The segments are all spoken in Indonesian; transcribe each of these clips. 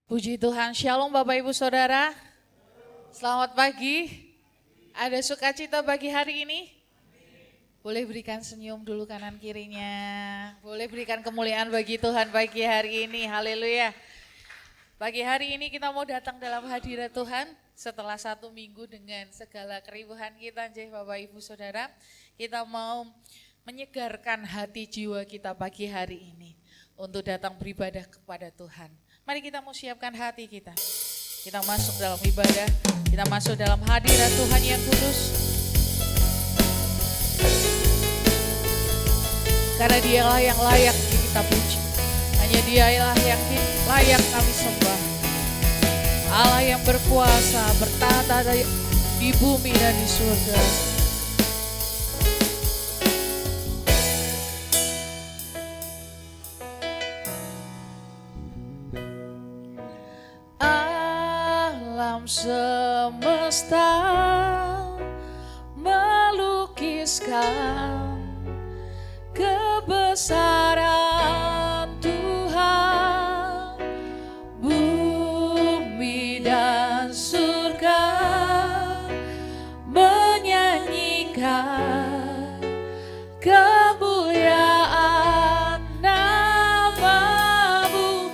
Puji Tuhan, Shalom Bapak Ibu Saudara. Selamat pagi. Ada sukacita pagi hari ini? Boleh berikan senyum dulu kanan kirinya. Boleh berikan kemuliaan bagi Tuhan pagi hari ini. Haleluya. Pagi hari ini kita mau datang dalam hadirat Tuhan setelah 1 minggu dengan segala keribuhan kita, Bapak Ibu Saudara. Kita mau menyegarkan hati jiwa kita pagi hari ini untuk datang beribadah kepada Tuhan. Mari kita mau siapkan hati kita. Kita masuk dalam ibadah, kita masuk dalam hadirat Tuhan yang kudus. Karena Dialah yang layak kita puji. Hanya Dialah yang layak kami sembah. Allah yang berkuasa, bertata di bumi dan di surga. Semesta melukiskan kebesaran Tuhan, bumi dan surga menyanyikan kemuliaan nama-Mu.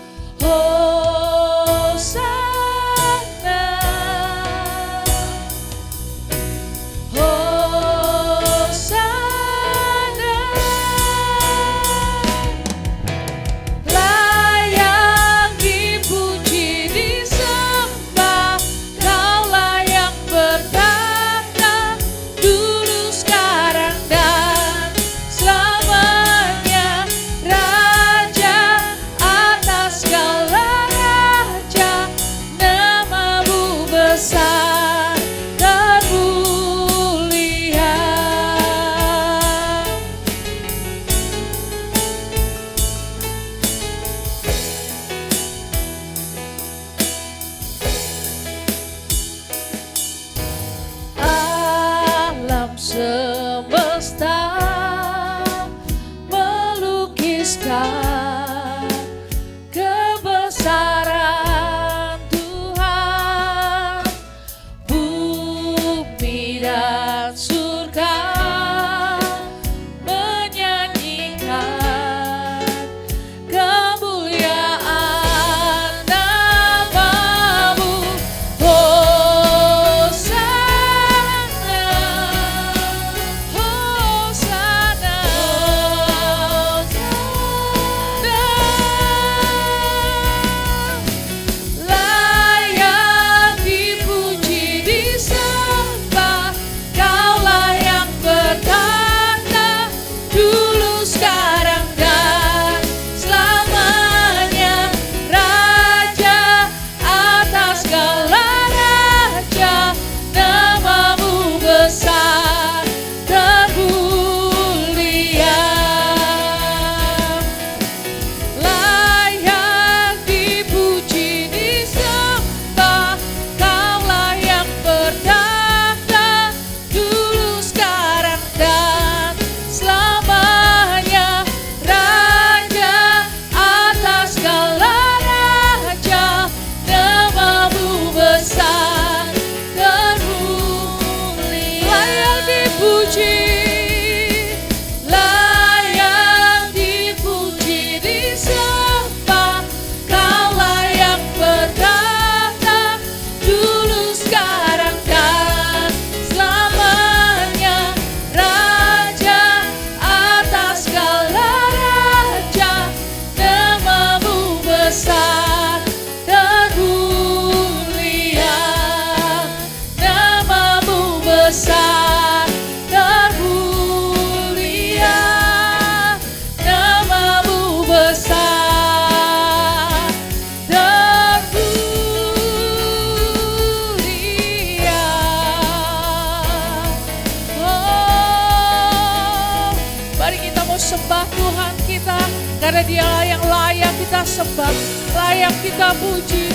Karena Dialah yang layak kita sembah, layak kita puji.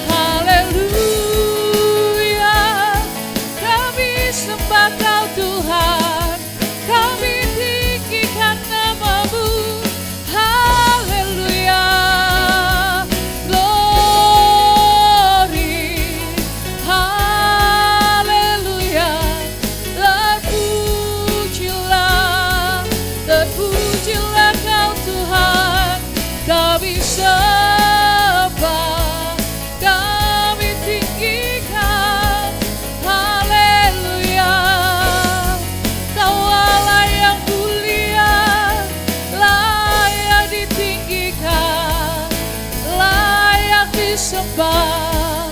Haleluya. Kami sembah Kau Tuhan, kami tinggikan nama-Mu. Haleluya. Glory. sembah.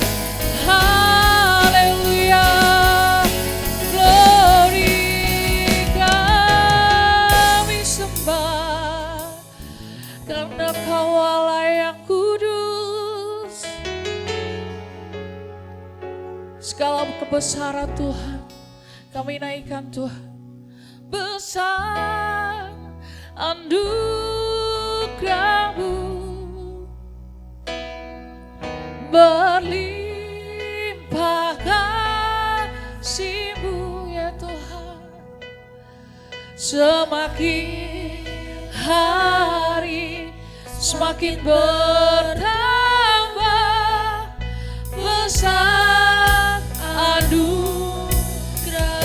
Haleluya, glory kami sembah, karena Kau Allah yang kudus. Segala kebesaran Tuhan kami naikkan Tuhan. Besar anugerah-Mu, berlimpah kasih-Mu ya Tuhan. Semakin hari semakin bertambah besar anugerah.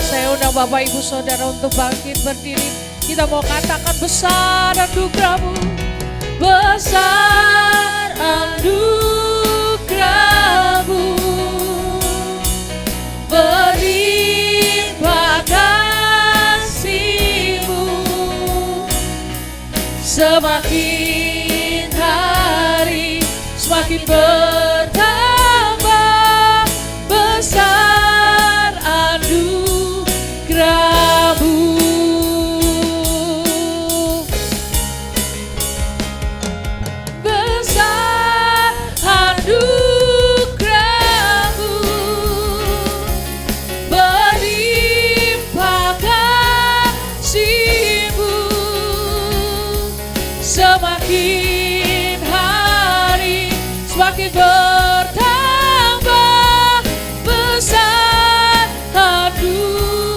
Saya undang Bapak Ibu Saudara untuk bangkit berdiri. Kita mau katakan besar anugerah-Mu, besar anugerah-Mu, berlimpah kasih-Mu, semakin hari semakin bertambah besar anugerah-Mu. Semakin hari semakin bertambah besar anugerah,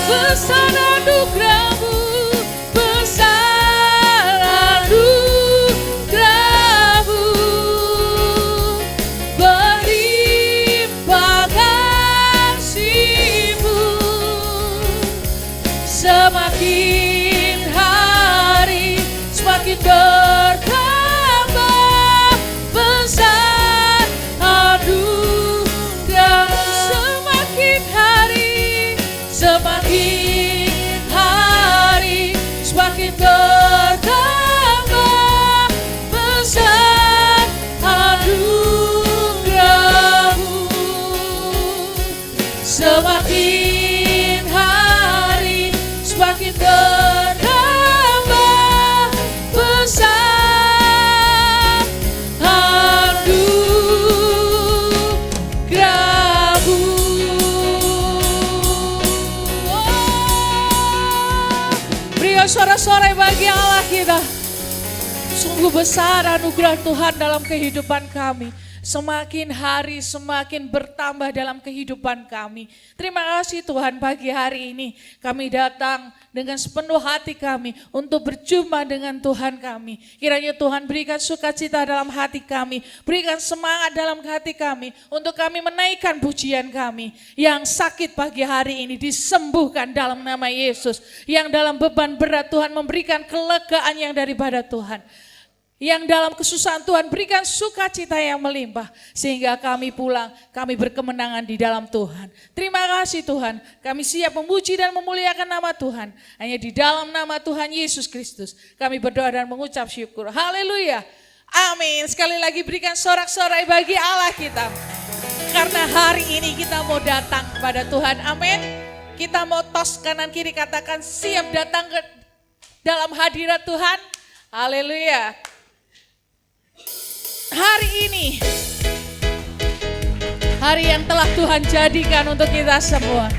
besar anugerah-Mu, besar anugerah-Mu, berlimpah kasih-Mu, semakin hari semakin bertambah besar anugerah. Semakin hari semakin bertambah besar anugerah-Mu, semakin hari semakin bertambah besar anugerah-Mu. Berikan suara-suara bagi Allah kita. Sungguh besar anugerah Tuhan dalam kehidupan kami. Semakin hari semakin bertambah dalam kehidupan kami. Terima kasih Tuhan, pagi hari ini kami datang dengan sepenuh hati kami untuk berjumpa dengan Tuhan kami. Kiranya Tuhan berikan sukacita dalam hati kami, berikan semangat dalam hati kami untuk kami menaikkan pujian kami. Yang sakit pagi hari ini disembuhkan dalam nama Yesus. Yang dalam beban berat Tuhan memberikan kelegaan yang daripada Tuhan. Yang dalam kesusahan Tuhan berikan sukacita yang melimpah. Sehingga kami pulang, kami berkemenangan di dalam Tuhan. Terima kasih Tuhan, kami siap memuji dan memuliakan nama Tuhan. Hanya di dalam nama Tuhan Yesus Kristus kami berdoa dan mengucap syukur. Haleluya, amin. Sekali lagi berikan sorak-sorai bagi Allah kita. Karena hari ini kita mau datang kepada Tuhan, amin. Kita mau tos kanan kiri, katakan siap datang ke dalam hadirat Tuhan. Haleluya. Hari ini, hari yang telah Tuhan jadikan untuk kita semua.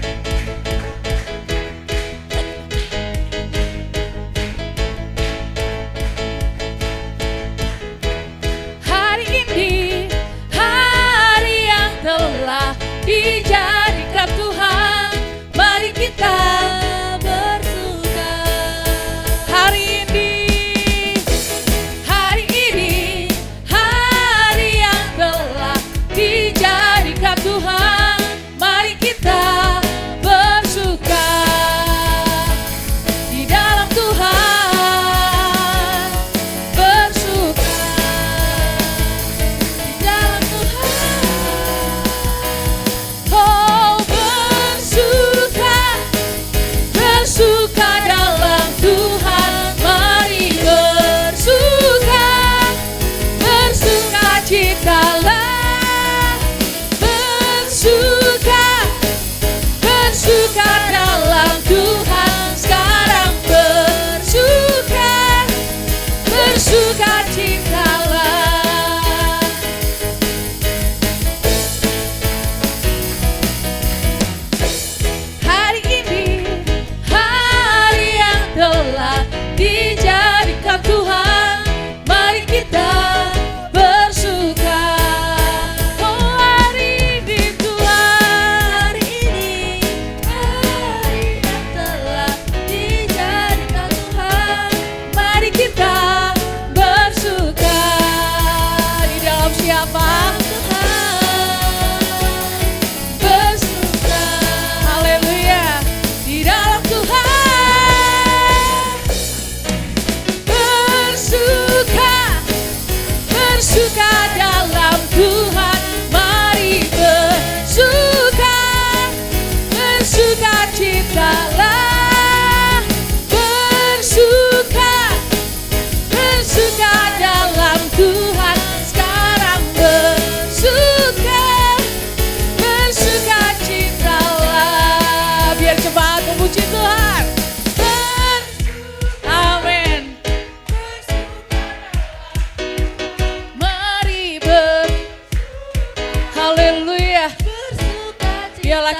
Hari ini, hari yang telah dijadikan Tuhan. Mari kita bersuka. Hari ini, dijadikan Tuhan, mari kita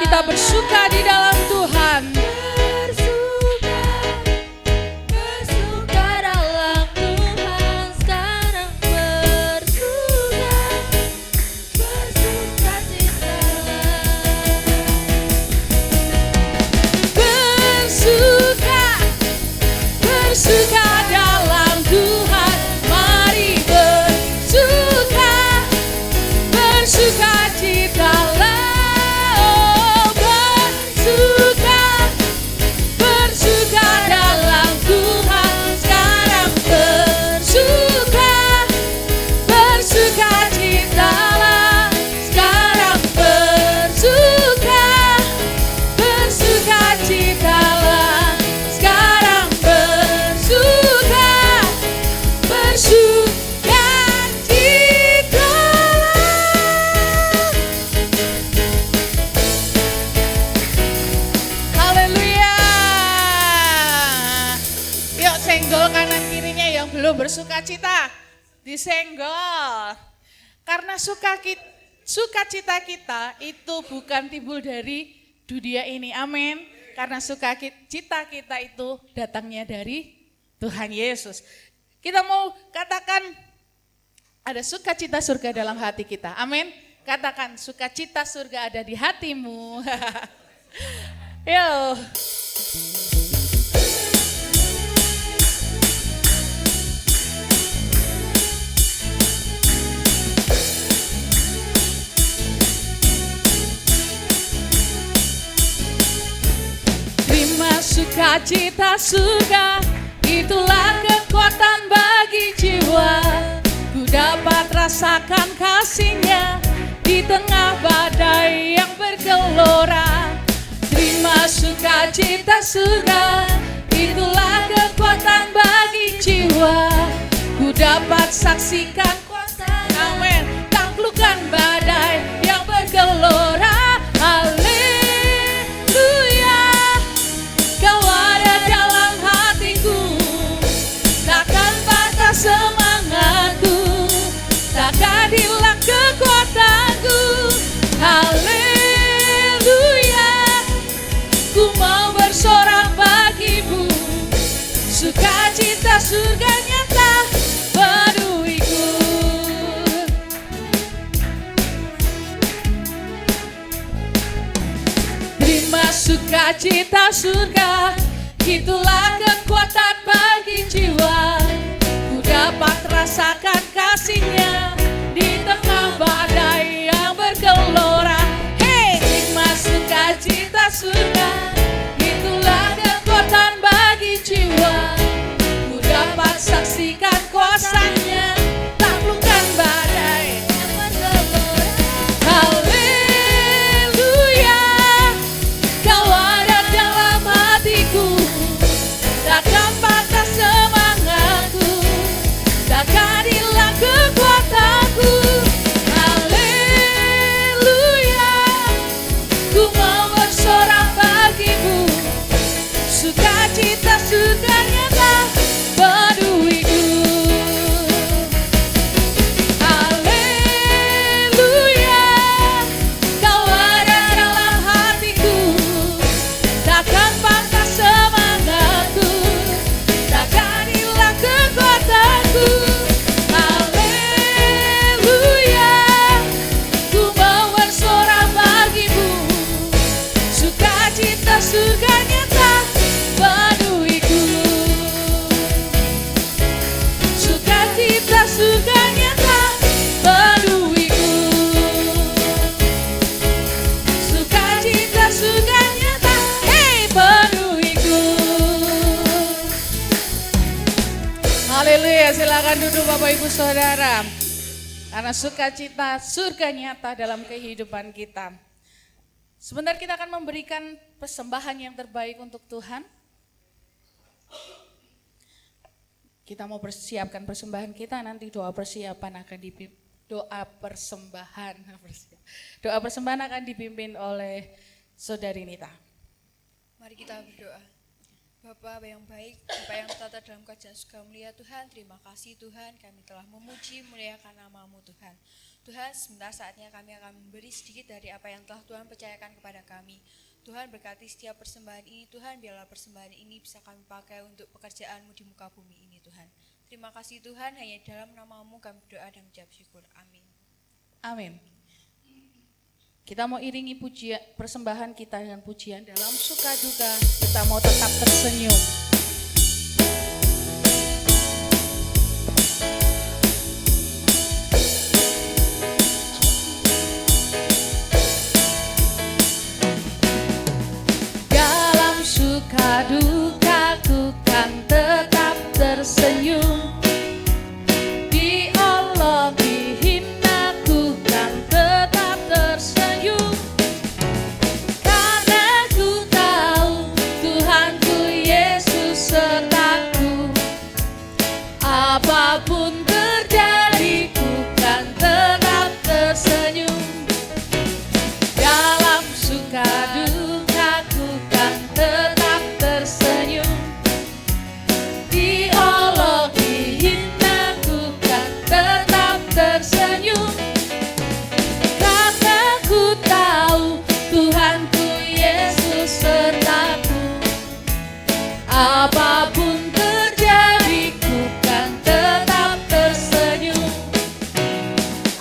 kita bersuka di dalam Tuhan. Bersuka dalam Tuhan sekarang, bersuka cita. Bersuka dalam Tuhan, mari bersuka citalah. Bersuka dalam Tuhan sekarang, bersuka citalah. Sekarang bersuka citalah. Sekarang bersuka citalah. Haleluya. Yuk senggol kanan kirinya yang belum bersuka cita. Disenggol. Karena sukacita kita itu bukan timbul dari dunia ini. Amin. Karena sukacita kita itu datangnya dari Tuhan Yesus. Kita mau katakan ada sukacita surga dalam hati kita. Amin. Katakan sukacita surga ada di hatimu. Yo. Terima sukacita surga, itulah kekuatan bagi jiwa. Ku dapat rasakan kasih-Nya di tengah badai yang bergelora. Terima sukacita surga, itulah kekuatan bagi jiwa. Ku dapat saksikan kuasa, amin, taklukkan badai yang bergelora. Haleluya, Kau ada dalam hatiku, takkan patah semangatku, takkan hilang kekuatanku. Haleluya, ku mau bersorak bagimu, sukacita surga nyata penuhiku. Terima sukacita surga, itulah kekuatan bagi jiwa. Ku dapat rasakan kasih-Nya di tengah badai yang bergelora. Hey, terima sukacita surga, itulah kekuatan bagi jiwa. Ku dapat saksikan kuasa-Nya, taklukkan badai yang bergelora. Haleluya, Kau ada dalam hatiku, takkan patah semangatku, takkan hilang kekuatanku. Haleluya, ku mau bersorak bagimu, sukacita surga nyata penuhiku. Haleluya, Kau ada dalam hatiku, takkan patah semangatku, takkan hilang kekuatanku. Haleluya, ku mau bersorak bagimu, sukacita surga nyata penuhiku. Sukacita surga nyata penuhiku. Sukacita surga nyata, hey, penuhiku. Haleluya, silakan duduk Bapak Ibu Saudara. Karena sukacita surga nyata dalam kehidupan kita. Sebentar kita akan memberikan persembahan yang terbaik untuk Tuhan. Kita mau persiapkan persembahan kita, nanti doa persiapan akan dipimpin. Doa persembahan akan dipimpin oleh Saudari Nita. Mari kita berdoa. Bapa yang baik, Bapa yang tertata dalam kerajaan surga mulia Tuhan, terima kasih Tuhan, kami telah memuji muliakan nama-Mu Tuhan. Tuhan, sebentar saatnya kami akan memberi sedikit dari apa yang telah Tuhan percayakan kepada kami. Tuhan berkati setiap persembahan ini, Tuhan, biarlah persembahan ini bisa kami pakai untuk pekerjaan-Mu di muka bumi ini, Tuhan. Terima kasih Tuhan, hanya dalam nama-Mu kami berdoa dan mengucap syukur. Amin. Amin. Kita mau iringi pujian persembahan kita dengan pujian dalam suka duka. Kita mau tetap tersenyum. Dalam suka dukaku kan tetap tersenyum. Di Allah dihinaku kan tetap tersenyum. Karena ku tahu Tuhanku Yesus sertaku. Apapun terjadi ku kan tetap tersenyum. Dalam suka dukaku kan tetap tersenyum. Di Allah dihinaku kan tetap tersenyum. Karena ku tahu Tuhanku Yesus sertaku. Apapun terjadi ku kan tetap tersenyum.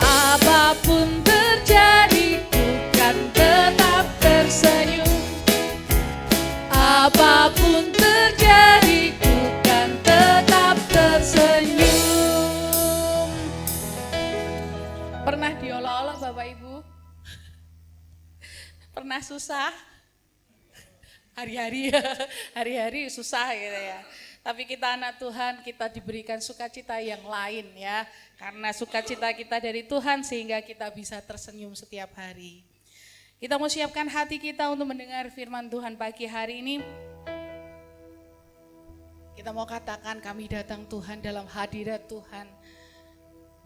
Apapun terjadi ku kan tetap tersenyum. Apapun terjadi ku kan tetap tersenyum. Pernah diolok-olok Bapak Ibu? Pernah susah? Hari-hari susah gitu ya. Tapi kita anak Tuhan, kita diberikan sukacita yang lain ya. Karena sukacita kita dari Tuhan sehingga kita bisa tersenyum setiap hari. Kita mau siapkan hati kita untuk mendengar firman Tuhan pagi hari ini. Kita mau katakan kami datang Tuhan dalam hadirat Tuhan.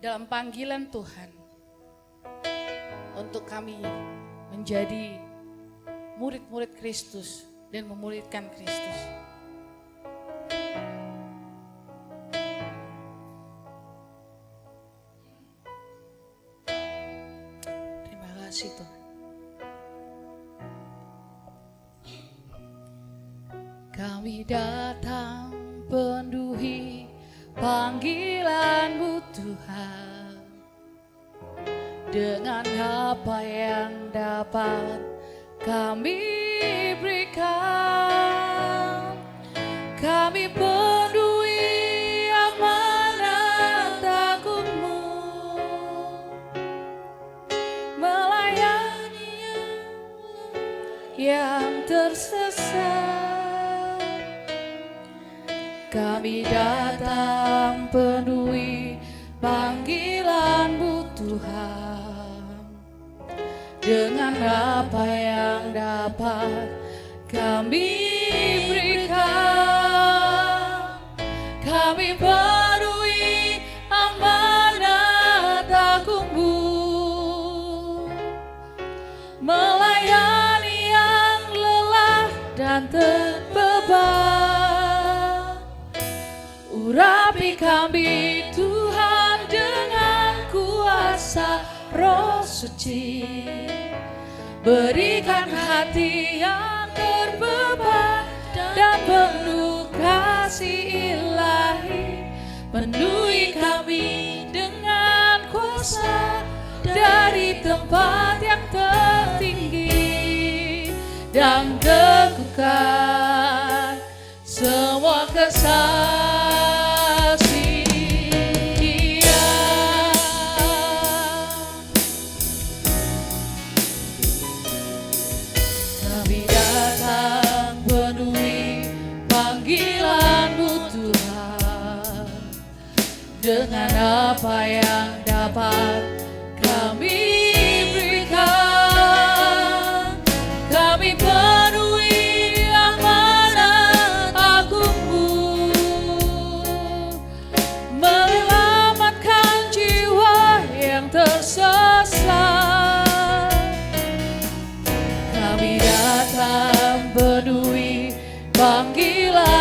Dalam panggilan Tuhan. Untuk kami menjadi murid-murid Kristus dan memuridkan Kristus. Terima kasih Tuhan. Kami datang penuhi panggilan-Mu Tuhan. Dengan apa yang dapat kami berikan, kami penuhi amanat agung-Mu, melayani yang tersesat. Kami datang penuhi panggilan-Mu Tuhan. Dengan apa yang dapat kami berikan, kami penuhi amanat agung-Mu, melayani yang lelah dan terbeban. Urapi kami Tuhan dengan kuasa Roh Suci. Berikan hati yang terbeban dan penuh kasih ilahi. Penuhi kami dengan kuasa dari tempat yang tertinggi, dan teguhkan semua kesaksian. Kami datang penuhi panggilan-Mu Tuhan. Dengan apa yang dapat kami berikan, kami penuhi amanat agung-Mu, menyelamatkan jiwa yang tersesat. Kami datang penuhi panggilan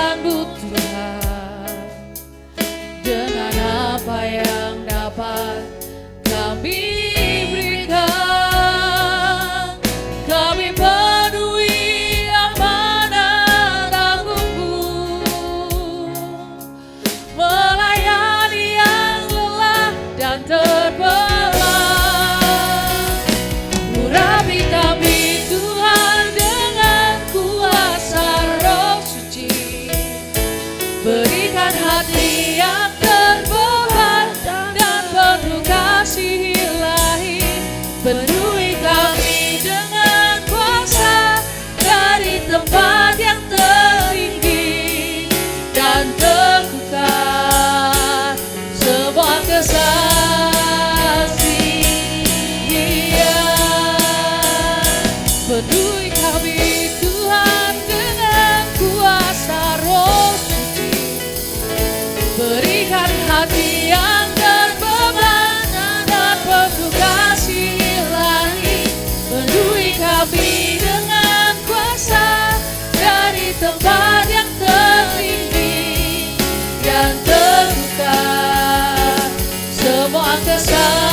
semua kesaksian.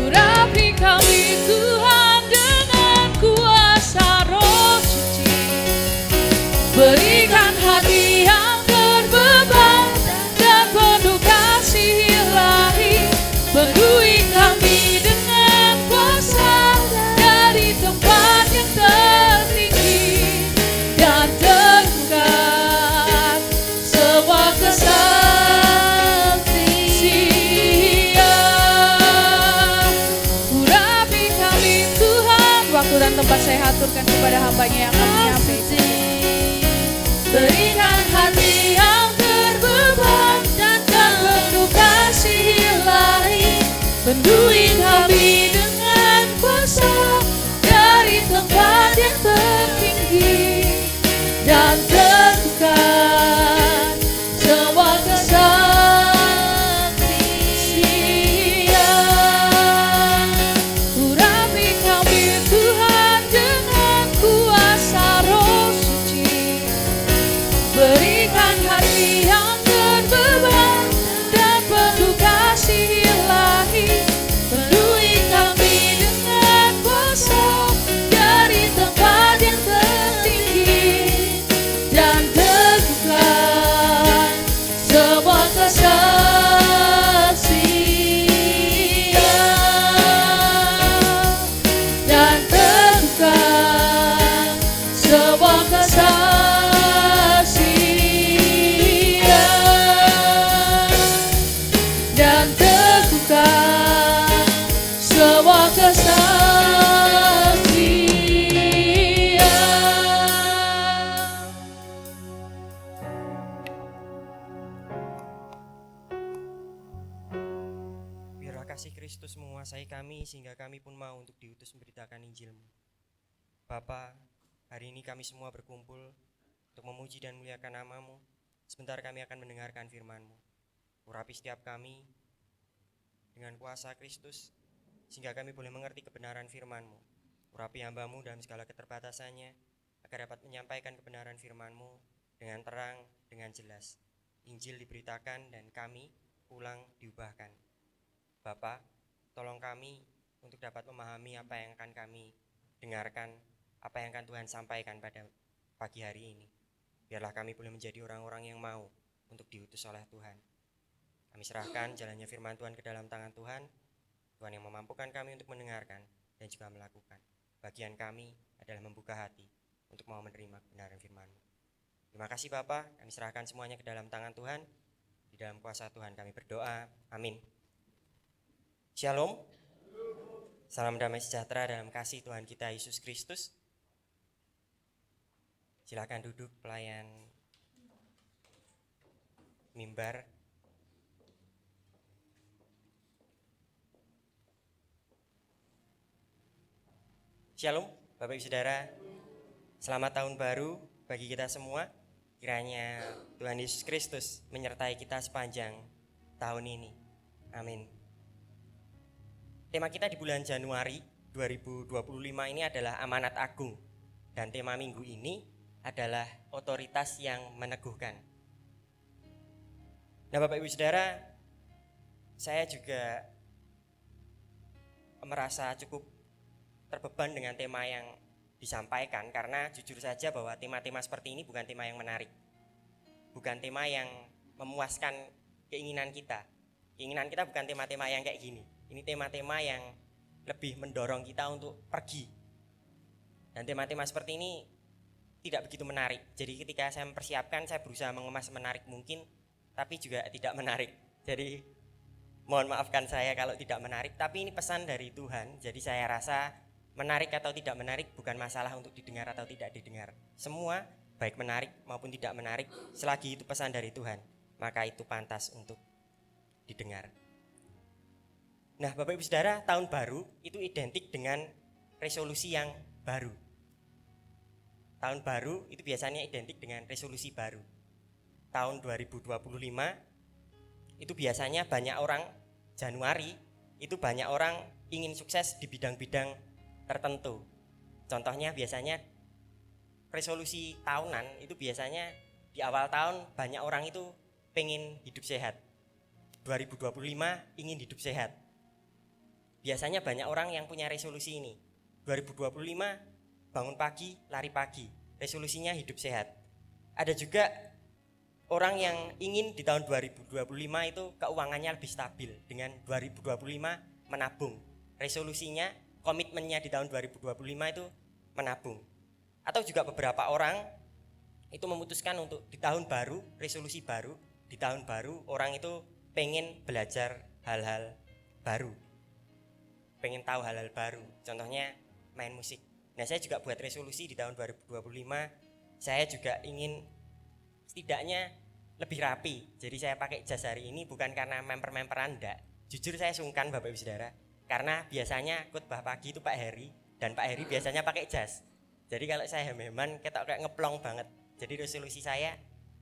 Urapi kami Tuhan dengan kuasa Roh Suci, berikan hati yang berbeban dan penuh kasih ilahi. Penuhi kami dengan kuasa dari tempat yang tertinggi, dan teguhkan semua kesaksian. Urapi kami Tuhan. Waktu dan tempat saya haturkan kepada hamba-Nya yang akan menyampaikan. Berikan hati yang berbeban dan penuh kasih ilahi. Penuhi kami dengan kuasa dari tempat yang tertinggi, dan teguhkan semua kesaksian. Urapi kami Tuhan dengan kuasa Roh Suci, berikan hati yang berbeban dan penuh kasih ilahi. Penuhi kami dengan kuasa dari tempat yang tertinggi, dan teguhkan semua kesaksian. Dan teguhkan semua kesaksian. Dan teguhkan semua kesaksian. Biarlah kasih Kristus menguasai kami sehingga kami pun mau untuk diutus memberitakan Injil-Mu. Bapa, hari ini kami semua berkumpul untuk memuji dan muliakan nama-Mu. Sebentar kami akan mendengarkan firman-Mu. Urapi setiap kami dengan kuasa Kristus sehingga kami boleh mengerti kebenaran firman-Mu. Urapi hamba-Mu dalam segala keterbatasannya agar dapat menyampaikan kebenaran firman-Mu dengan terang, dengan jelas. Injil diberitakan dan kami pulang diubahkan. Bapa, tolong kami untuk dapat memahami apa yang akan kami dengarkan, apa yang akan Tuhan sampaikan pada pagi hari ini. Biarlah kami boleh menjadi orang-orang yang mau untuk diutus oleh Tuhan. Kami serahkan jalannya firman Tuhan ke dalam tangan Tuhan. Tuhan yang memampukan kami untuk mendengarkan dan juga melakukan. Bagian kami adalah membuka hati untuk mau menerima kebenaran firman-Mu. Terima kasih Bapa, kami serahkan semuanya ke dalam tangan Tuhan. Di dalam kuasa Tuhan kami berdoa. Amin. Shalom. Salam damai sejahtera dalam kasih Tuhan kita Yesus Kristus. Silakan duduk pelayan mimbar. Shalom Bapak Ibu Saudara. Selamat tahun baru bagi kita semua. Kiranya Tuhan Yesus Kristus menyertai kita sepanjang tahun ini. Amin. Tema kita di bulan Januari 2025 ini adalah amanat agung. Dan tema minggu ini adalah otoritas yang meneguhkan. Nah Bapak Ibu Saudara, saya juga merasa cukup terbeban dengan tema yang disampaikan. Karena jujur saja bahwa tema-tema seperti ini bukan tema yang menarik. Bukan tema yang memuaskan keinginan kita. Keinginan kita bukan tema-tema yang kayak gini. Ini tema-tema yang lebih mendorong kita untuk pergi. Dan tema-tema seperti ini tidak begitu menarik. Jadi ketika saya mempersiapkan, saya berusaha mengemas menarik mungkin, tapi juga tidak menarik. Jadi mohon maafkan saya kalau tidak menarik, tapi ini pesan dari Tuhan. Jadi saya rasa menarik atau tidak menarik bukan masalah untuk didengar atau tidak didengar. Semua baik menarik maupun tidak menarik, selagi itu pesan dari Tuhan, maka itu pantas untuk didengar. Nah Bapak Ibu Saudara, tahun baru itu identik dengan resolusi yang baru. Tahun baru itu biasanya identik dengan resolusi baru. Tahun 2025 itu biasanya banyak orang, Januari itu banyak orang ingin sukses di bidang-bidang tertentu. Contohnya biasanya resolusi tahunan itu biasanya di awal tahun banyak orang itu pengen hidup sehat. 2025 ingin hidup sehat. Biasanya banyak orang yang punya resolusi ini. 2025 bangun pagi, lari pagi. Resolusinya hidup sehat. Ada juga orang yang ingin di tahun 2025 itu keuangannya lebih stabil dengan 2025 menabung. Resolusinya, komitmennya di tahun 2025 itu menabung. Atau juga beberapa orang itu memutuskan untuk di tahun baru, resolusi baru, di tahun baru orang itu pengen belajar hal-hal baru. Pengen tahu hal-hal baru. Contohnya main musik. Nah, saya juga buat resolusi di tahun 2025, saya juga ingin setidaknya lebih rapi. Jadi saya pakai jas hari ini bukan karena memper-memperan, enggak. Jujur saya sungkan Bapak Ibu Saudara, karena biasanya khotbah pagi itu Pak Heri, dan Pak Heri biasanya pakai jas. Jadi kalau saya hem-heman ketok kayak ngeplong banget. Jadi resolusi saya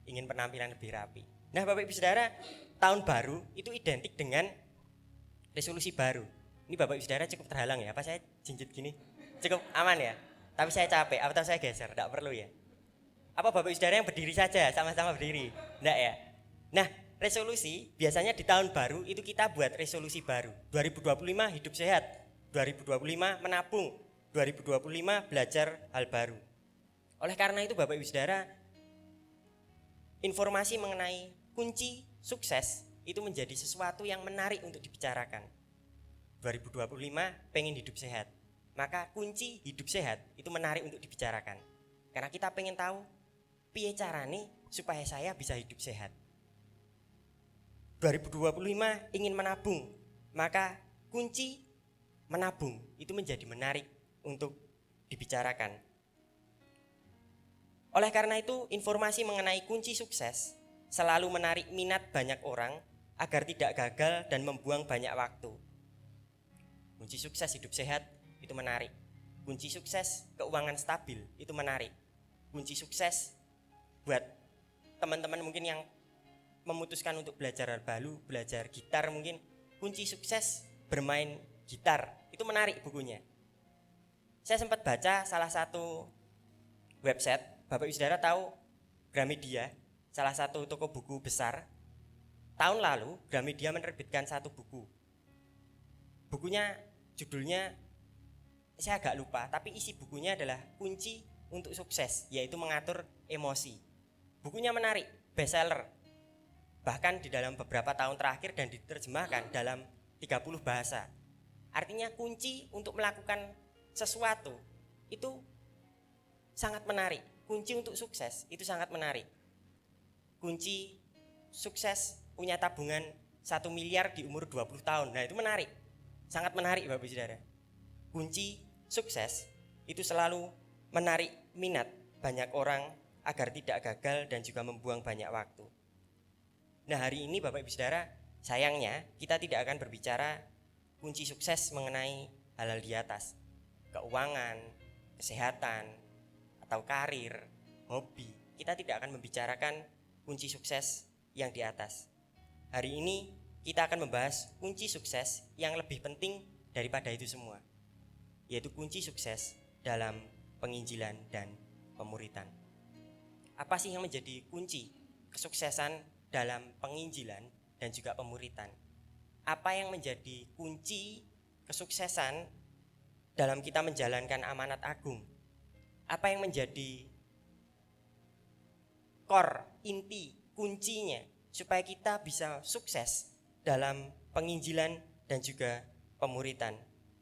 ingin penampilan lebih rapi. Nah Bapak Ibu Saudara, tahun baru itu identik dengan resolusi baru. Ini Bapak Ibu Saudara cukup terhalang ya, apa saya jinjit gini? Cukup aman ya? Tapi saya capek, atau saya geser, enggak perlu ya? Apa Bapak Ibu Saudara yang berdiri saja, sama-sama berdiri? Enggak ya? Nah, resolusi biasanya di tahun baru itu kita buat resolusi baru. 2025 hidup sehat, 2025 menabung, 2025 belajar hal baru. Oleh karena itu Bapak Ibu Saudara, informasi mengenai kunci sukses itu menjadi sesuatu yang menarik untuk dibicarakan. 2025 pengen hidup sehat, maka kunci hidup sehat itu menarik untuk dibicarakan. Karena kita pengen tahu piye carane supaya saya bisa hidup sehat. 2025 ingin menabung, maka kunci menabung itu menjadi menarik untuk dibicarakan. Oleh karena itu, informasi mengenai kunci sukses selalu menarik minat banyak orang agar tidak gagal dan membuang banyak waktu. Kunci sukses hidup sehat itu menarik. Kunci sukses keuangan stabil itu menarik. Kunci sukses buat teman-teman mungkin yang memutuskan untuk belajar hal baru, belajar gitar mungkin, kunci sukses bermain gitar itu menarik bukunya. Saya sempat baca salah satu website, Bapak Ibu Saudara tahu Gramedia, salah satu toko buku besar. Tahun lalu Gramedia menerbitkan satu buku. Bukunya judulnya saya agak lupa, tapi isi bukunya adalah kunci untuk sukses, yaitu mengatur emosi. Bukunya menarik, bestseller. Bahkan di dalam beberapa tahun terakhir dan diterjemahkan dalam 30 bahasa. Artinya kunci untuk melakukan sesuatu itu sangat menarik. Kunci untuk sukses itu sangat menarik. Kunci sukses punya tabungan 1 miliar di umur 20 tahun. Nah itu menarik, sangat menarik Bapak Saudara. Kunci sukses itu selalu menarik minat banyak orang agar tidak gagal dan juga membuang banyak waktu. Nah hari ini Bapak Ibu Saudara, sayangnya kita tidak akan berbicara kunci sukses mengenai hal-hal di atas. Keuangan, kesehatan, atau karir, hobi. Kita tidak akan membicarakan kunci sukses yang di atas. Hari ini kita akan membahas kunci sukses yang lebih penting daripada itu semua, yaitu kunci sukses dalam penginjilan dan pemuritan. Apa sih yang menjadi kunci kesuksesan dalam penginjilan dan juga pemuritan? Apa yang menjadi kunci kesuksesan dalam kita menjalankan amanat agung? Apa yang menjadi core, inti, kuncinya supaya kita bisa sukses dalam penginjilan dan juga pemuritan?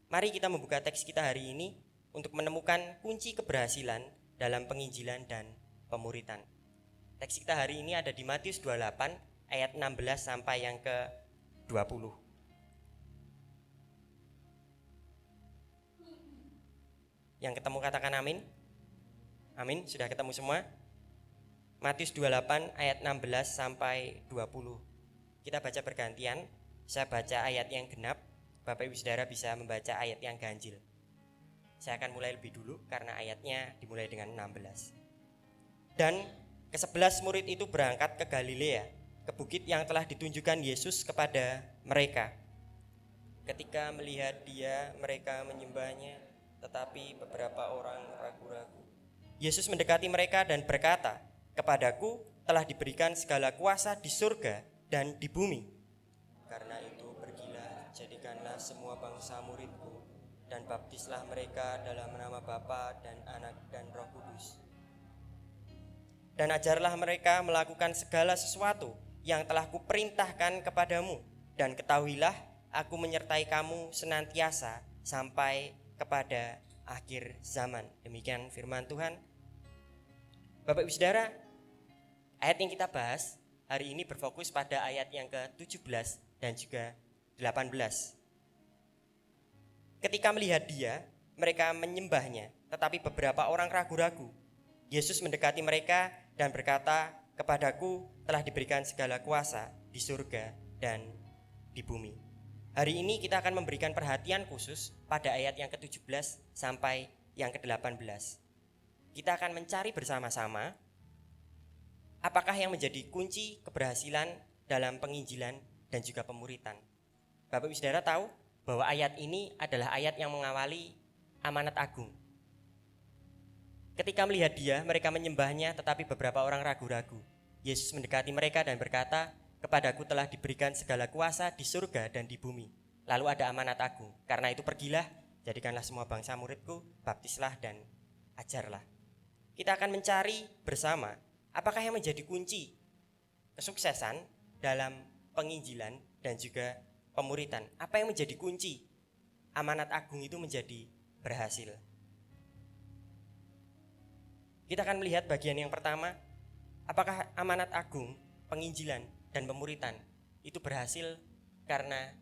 Mari kita membuka teks kita hari ini untuk menemukan kunci keberhasilan dalam penginjilan dan pemuritan. Teks kita hari ini ada di Matius 28 ayat 16 sampai yang ke-20. Yang ketemu katakan amin. Amin, sudah ketemu semua? Matius 28 ayat 16 sampai 20. Kita baca bergantian. Saya baca ayat yang genap, Bapak Ibu Saudara bisa membaca ayat yang ganjil. Saya akan mulai lebih dulu karena ayatnya dimulai dengan 16. Dan ke-11 murid itu berangkat ke Galilea, ke bukit yang telah ditunjukkan Yesus kepada mereka. Ketika melihat dia, mereka menyembahnya, tetapi beberapa orang ragu-ragu. Yesus mendekati mereka dan berkata, "Kepadaku telah diberikan segala kuasa di surga dan di bumi. Karena itu pergilah, jadikanlah semua bangsa muridku, dan baptislah mereka dalam nama Bapa dan Anak dan Roh Kudus. Dan ajarlah mereka melakukan segala sesuatu yang telah kuperintahkan kepadamu, dan ketahuilah aku menyertai kamu senantiasa sampai kepada akhir zaman." Demikian firman Tuhan. Bapak Ibu Saudara, ayat yang kita bahas hari ini berfokus pada ayat yang ke-17 dan juga 18. Ketika melihat dia, mereka menyembahnya, tetapi beberapa orang ragu-ragu. Yesus mendekati mereka dan berkata, "Kepadaku telah diberikan segala kuasa di surga dan di bumi." Hari ini kita akan memberikan perhatian khusus pada ayat yang ke-17 sampai yang ke-18. Kita akan mencari bersama-sama apakah yang menjadi kunci keberhasilan dalam penginjilan dan juga pemuritan. Bapak Ibu Saudara tahu bahwa ayat ini adalah ayat yang mengawali amanat agung. Ketika melihat dia, mereka menyembahnya, tetapi beberapa orang ragu-ragu. Yesus mendekati mereka dan berkata, "Kepadaku telah diberikan segala kuasa di surga dan di bumi." Lalu ada amanat agung. Karena itu pergilah, jadikanlah semua bangsa muridku, baptislah dan ajarlah. Kita akan mencari bersama apakah yang menjadi kunci kesuksesan dalam penginjilan dan juga pemuritan. Apa yang menjadi kunci amanat agung itu menjadi berhasil. Kita akan melihat bagian yang pertama, apakah amanat agung, penginjilan dan pemuritan itu berhasil karena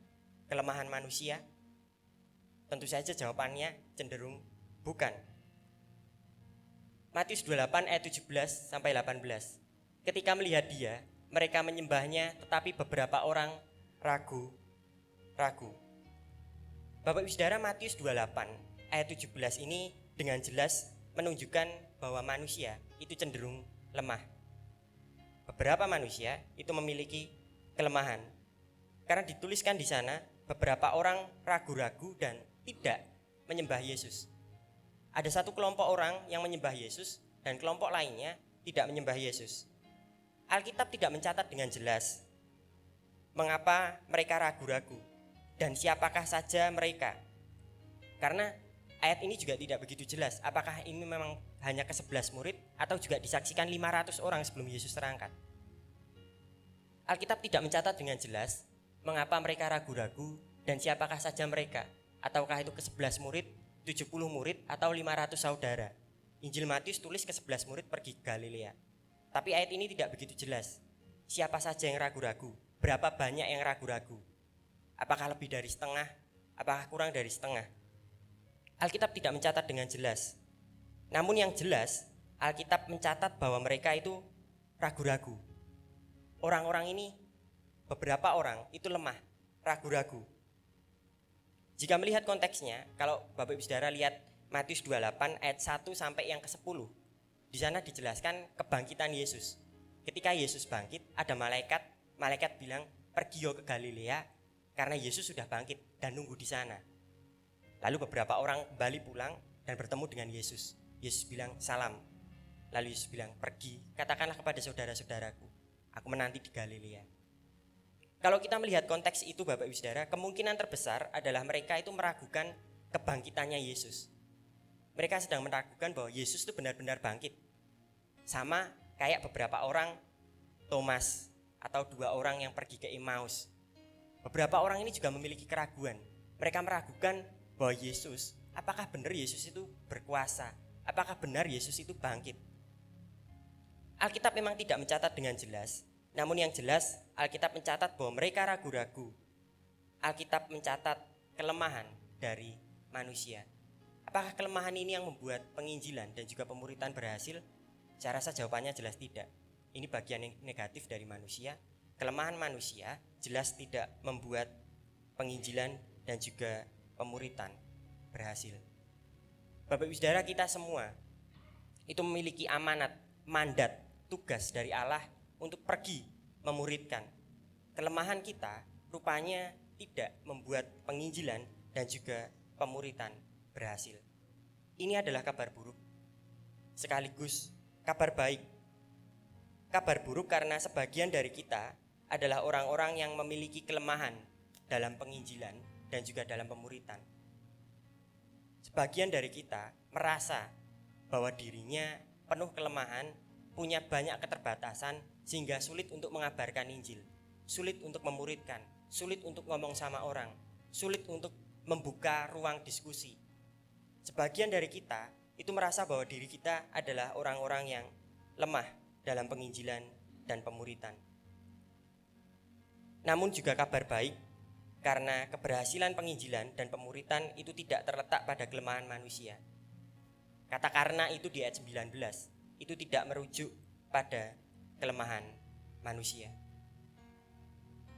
kelemahan manusia? Tentu saja jawabannya cenderung bukan. Matius 28 ayat 17 sampai 18. Ketika melihat dia, mereka menyembahnya, tetapi beberapa orang ragu. Bapak Ibu Saudara, Matius 28 ayat 17 ini dengan jelas menunjukkan bahwa manusia itu cenderung lemah. Beberapa manusia itu memiliki kelemahan. Karena dituliskan di sana, beberapa orang ragu-ragu dan tidak menyembah Yesus. Ada satu kelompok orang yang menyembah Yesus dan kelompok lainnya tidak menyembah Yesus. Alkitab tidak mencatat dengan jelas mengapa mereka ragu-ragu dan siapakah saja mereka. Karena ayat ini juga tidak begitu jelas apakah ini memang hanya ke-11 murid atau juga disaksikan 500 orang sebelum Yesus terangkat. Alkitab tidak mencatat dengan jelas mengapa mereka ragu-ragu dan siapakah saja mereka. Ataukah itu ke-11 murid, 70 murid, atau 500 saudara. Injil Matius tulis ke-11 murid pergi ke Galilea. Tapi ayat ini tidak begitu jelas. Siapa saja yang ragu-ragu? Berapa banyak yang ragu-ragu? Apakah lebih dari setengah? Apakah kurang dari setengah? Alkitab tidak mencatat dengan jelas. Namun yang jelas, Alkitab mencatat bahwa mereka itu ragu-ragu. Orang-orang ini, beberapa orang itu lemah, ragu-ragu. Jika melihat konteksnya, kalau Bapak Ibu Saudara lihat Matius 28 ayat 1 sampai yang ke-10, di sana dijelaskan kebangkitan Yesus. Ketika Yesus bangkit, ada malaikat bilang, "Pergi ke Galilea, karena Yesus sudah bangkit dan nunggu di sana." Lalu beberapa orang kembali pulang dan bertemu dengan Yesus. Yesus bilang, "Salam." Lalu Yesus bilang, "Pergi, katakanlah kepada saudara-saudaraku, aku menanti di Galilea." Kalau kita melihat konteks itu Bapak Ibu Saudara, kemungkinan terbesar adalah mereka itu meragukan kebangkitannya Yesus. Mereka sedang meragukan bahwa Yesus itu benar-benar bangkit. Sama kayak beberapa orang, Thomas atau 2 orang yang pergi ke Emmaus. Beberapa orang ini juga memiliki keraguan. Mereka meragukan bahwa Yesus, apakah benar Yesus itu berkuasa? Apakah benar Yesus itu bangkit? Alkitab memang tidak mencatat dengan jelas. Namun yang jelas, Alkitab mencatat bahwa mereka ragu-ragu. Alkitab mencatat kelemahan dari manusia. Apakah kelemahan ini yang membuat penginjilan dan juga pemuritan berhasil? Saya rasa jawabannya jelas tidak. Ini bagian yang negatif dari manusia. Kelemahan manusia jelas tidak membuat penginjilan dan juga pemuritan berhasil. Bapak Ibu Saudara, kita semua itu memiliki amanat, mandat, tugas dari Allah untuk pergi memuridkan. Kelemahan kita rupanya tidak membuat penginjilan dan juga pemuritan berhasil. Ini adalah kabar buruk. sekaligus kabar baik. Kabar buruk karena sebagian dari kita adalah orang-orang yang memiliki kelemahan dalam penginjilan dan juga dalam pemuritan. Sebagian dari kita merasa bahwa dirinya penuh kelemahan, punya banyak keterbatasan sehingga sulit untuk mengabarkan Injil, sulit untuk memuridkan, sulit untuk ngomong sama orang, sulit untuk membuka ruang diskusi. Sebagian dari kita itu merasa bahwa diri kita adalah orang-orang yang lemah dalam penginjilan dan pemuritan. Namun juga kabar baik karena keberhasilan penginjilan dan pemuritan itu tidak terletak pada kelemahan manusia. Kata karena itu di ayat 19 itu tidak merujuk pada kelemahan manusia.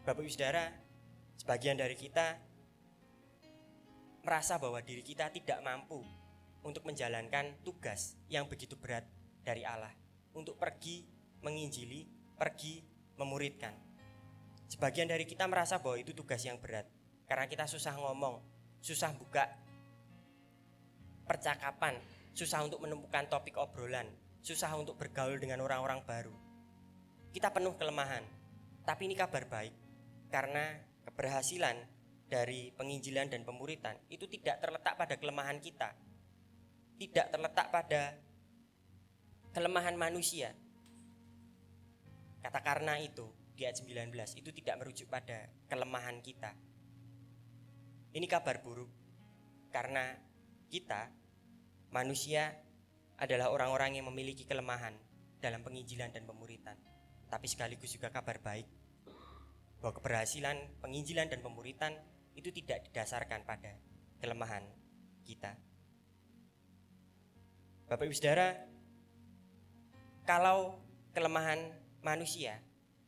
Bapak Ibu Saudara, sebagian dari kita merasa bahwa diri kita tidak mampu untuk menjalankan tugas yang begitu berat dari Allah, untuk pergi menginjili, pergi memuridkan. Sebagian dari kita merasa bahwa itu tugas yang berat karena kita susah ngomong, susah buka percakapan, susah untuk menemukan topik obrolan, susah untuk bergaul dengan orang-orang baru. Kita penuh kelemahan, tapi ini kabar baik karena keberhasilan dari penginjilan dan pemuritan itu tidak terletak pada kelemahan kita, tidak terletak pada kelemahan manusia. Kata karena itu di ayat 19 itu tidak merujuk pada kelemahan kita. Ini kabar buruk karena kita manusia adalah orang-orang yang memiliki kelemahan dalam penginjilan dan pemuritan. Tapi sekaligus juga kabar baik bahwa keberhasilan penginjilan dan pemuritan itu tidak didasarkan pada kelemahan kita. Bapak Ibu Saudara, kalau kelemahan manusia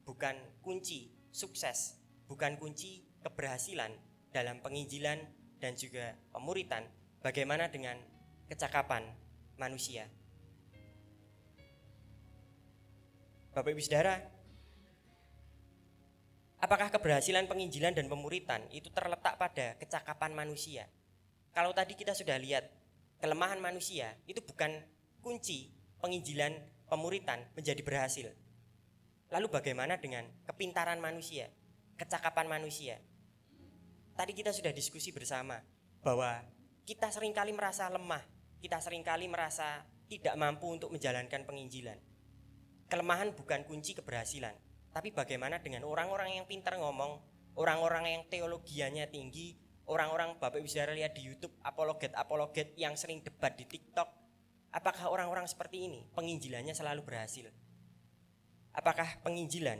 bukan kunci sukses, bukan kunci keberhasilan dalam penginjilan dan juga pemuritan, bagaimana dengan kecakapan manusia? Bapak Ibu Saudara, apakah keberhasilan penginjilan dan pemuritan itu terletak pada kecakapan manusia? Kalau tadi kita sudah lihat, kelemahan manusia itu bukan kunci penginjilan pemuritan menjadi berhasil. Lalu bagaimana dengan kepintaran manusia, kecakapan manusia? Tadi kita sudah diskusi bersama bahwa kita seringkali merasa lemah, kita seringkali merasa tidak mampu untuk menjalankan penginjilan. Kelemahan bukan kunci keberhasilan, tapi bagaimana dengan orang-orang yang pintar ngomong, orang-orang yang teologianya tinggi, orang-orang Bapak Ibu Saudara lihat di YouTube apologet yang sering debat di TikTok. Apakah orang-orang seperti ini penginjilannya selalu berhasil? Apakah penginjilan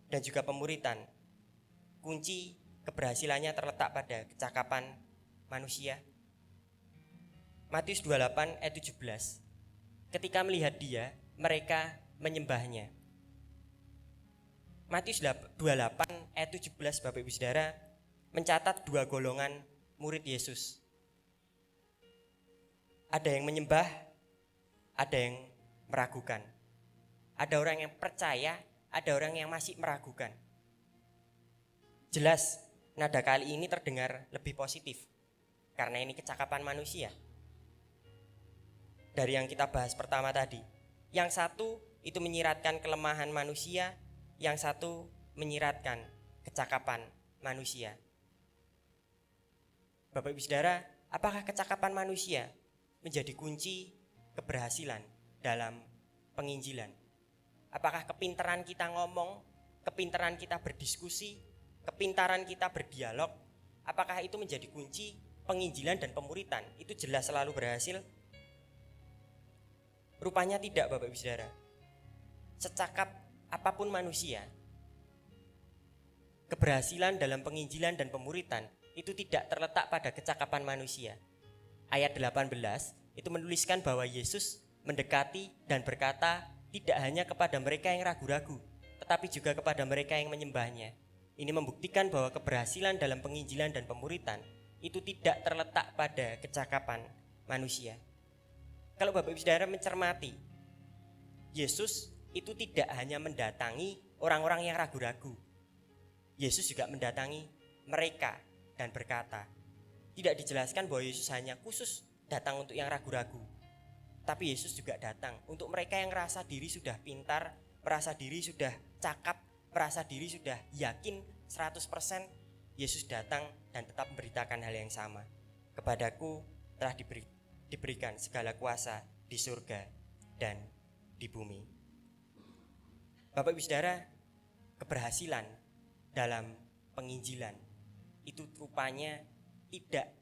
dan juga pemuritan kunci keberhasilannya terletak pada kecakapan manusia? Matius 28 ayat 17. Ketika melihat dia, mereka menyembahnya. Matius 28 ayat 17 Bapak Ibu Saudara mencatat dua golongan murid Yesus. Ada yang menyembah, ada yang meragukan. Ada orang yang percaya, ada orang yang masih meragukan. Jelas nada kali ini terdengar lebih positif karena ini kecakapan manusia. Dari yang kita bahas pertama tadi, yang satu itu menyiratkan kelemahan manusia, yang satu menyiratkan kecakapan manusia. Bapak Ibu Saudara, apakah kecakapan manusia menjadi kunci keberhasilan dalam penginjilan? Apakah kepintaran kita ngomong, kepintaran kita berdiskusi, kepintaran kita berdialog, apakah itu menjadi kunci penginjilan dan pemuritan? Itu jelas selalu berhasil? Rupanya tidak, Bapak Ibu Saudara. Secakap apapun manusia, keberhasilan dalam penginjilan dan pemuritan itu tidak terletak pada kecakapan manusia. Ayat 18 itu menuliskan bahwa Yesus mendekati dan berkata tidak hanya kepada mereka yang ragu-ragu, tetapi juga kepada mereka yang menyembahnya. Ini membuktikan bahwa keberhasilan dalam penginjilan dan pemuritan itu tidak terletak pada kecakapan manusia. Kalau Bapak Ibu Saudara mencermati, Yesus itu tidak hanya mendatangi orang-orang yang ragu-ragu. Yesus juga mendatangi mereka dan berkata, tidak dijelaskan bahwa Yesus hanya khusus datang untuk yang ragu-ragu. Tapi Yesus juga datang untuk mereka yang merasa diri sudah pintar, merasa diri sudah cakap, merasa diri sudah yakin 100%. Yesus datang dan tetap memberitakan hal yang sama. Kepadaku telah diberikan segala kuasa di surga dan di bumi. Bapak Ibu Saudara, keberhasilan dalam penginjilan itu rupanya tidak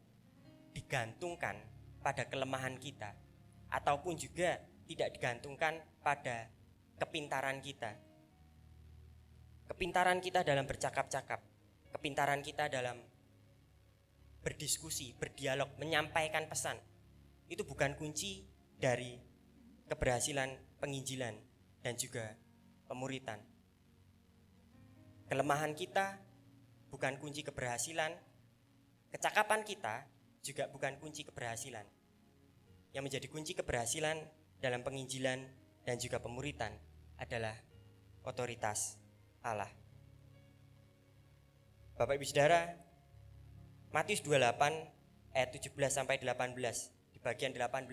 digantungkan pada kelemahan kita, ataupun juga tidak digantungkan pada kepintaran kita. Kepintaran kita dalam bercakap-cakap, kepintaran kita dalam berdiskusi, berdialog, menyampaikan pesan, itu bukan kunci dari keberhasilan penginjilan dan juga pemuritan. Kelemahan kita bukan kunci keberhasilan, kecakapan kita juga bukan kunci keberhasilan. Yang menjadi kunci keberhasilan dalam penginjilan dan juga pemuritan adalah otoritas Allah. Bapak Ibu Saudara, Matius 28 ayat 17 sampai 18. Di bagian 18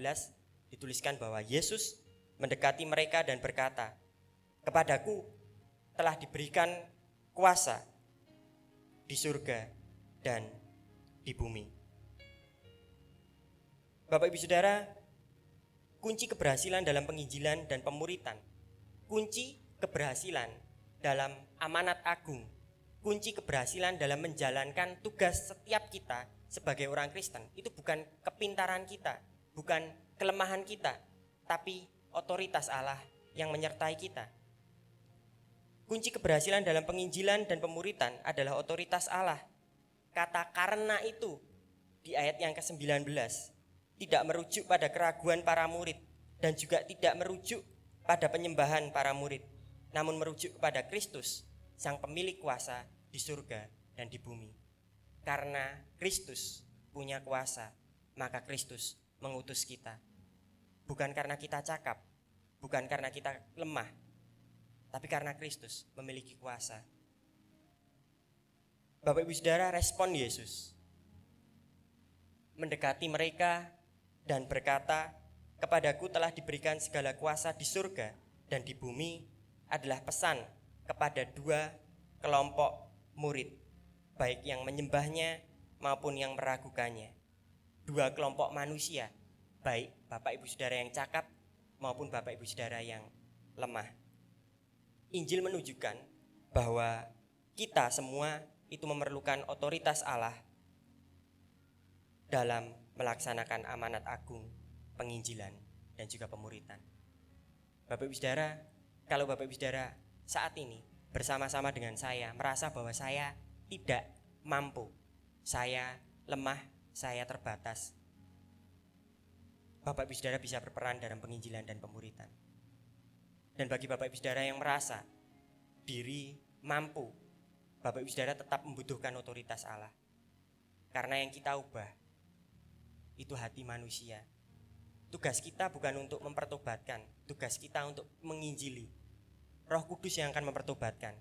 dituliskan bahwa Yesus mendekati mereka dan berkata, "Kepadaku telah diberikan kuasa di surga dan di bumi." Bapak Ibu Saudara, kunci keberhasilan dalam penginjilan dan pemuritan, kunci keberhasilan dalam amanat agung, kunci keberhasilan dalam menjalankan tugas setiap kita sebagai orang Kristen, itu bukan kepintaran kita, bukan kelemahan kita, tapi otoritas Allah yang menyertai kita. Kunci keberhasilan dalam penginjilan dan pemuritan adalah otoritas Allah. Kata "karena" itu di ayat yang ke-19 tidak merujuk pada keraguan para murid dan juga tidak merujuk pada penyembahan para murid, namun merujuk kepada Kristus, sang pemilik kuasa di surga dan di bumi. Karena Kristus punya kuasa, maka Kristus mengutus kita. Bukan karena kita cakap, bukan karena kita lemah, tapi karena Kristus memiliki kuasa. Bapak Ibu Saudara, respon Yesus mendekati mereka dan berkata, "Kepadaku telah diberikan segala kuasa di surga dan di bumi," adalah pesan kepada dua kelompok murid, baik yang menyembahnya maupun yang meragukannya. Dua kelompok manusia, baik Bapak Ibu Saudara yang cakap maupun Bapak Ibu Saudara yang lemah. Injil menunjukkan bahwa kita semua itu memerlukan otoritas Allah dalam melaksanakan amanat agung, penginjilan dan juga pemuritan. Bapak Ibu Saudara, kalau Bapak Ibu Saudara saat ini bersama-sama dengan saya merasa bahwa saya tidak mampu, saya lemah, saya terbatas, Bapak Ibu Saudara bisa berperan dalam penginjilan dan pemuritan. Dan bagi Bapak Ibu Saudara yang merasa diri mampu, Bapak Ibu Saudara tetap membutuhkan otoritas Allah. Karena yang kita ubah itu hati manusia. Tugas kita bukan untuk mempertobatkan, tugas kita untuk menginjili. Roh Kudus yang akan mempertobatkan.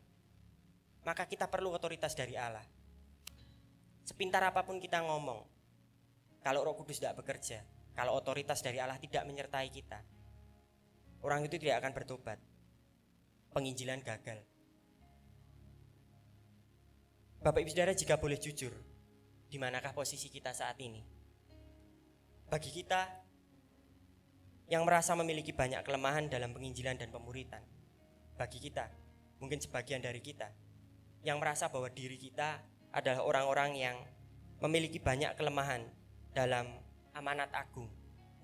Maka kita perlu otoritas dari Allah. Sepintar apapun kita ngomong, kalau Roh Kudus tidak bekerja, kalau otoritas dari Allah tidak menyertai kita, orang itu tidak akan bertobat. Penginjilan gagal. Bapak Ibu Saudara, jika boleh jujur, di manakah posisi kita saat ini? Bagi kita yang merasa memiliki banyak kelemahan dalam penginjilan dan pemuritan, bagi kita, mungkin sebagian dari kita, yang merasa bahwa diri kita adalah orang-orang yang memiliki banyak kelemahan dalam amanat agung,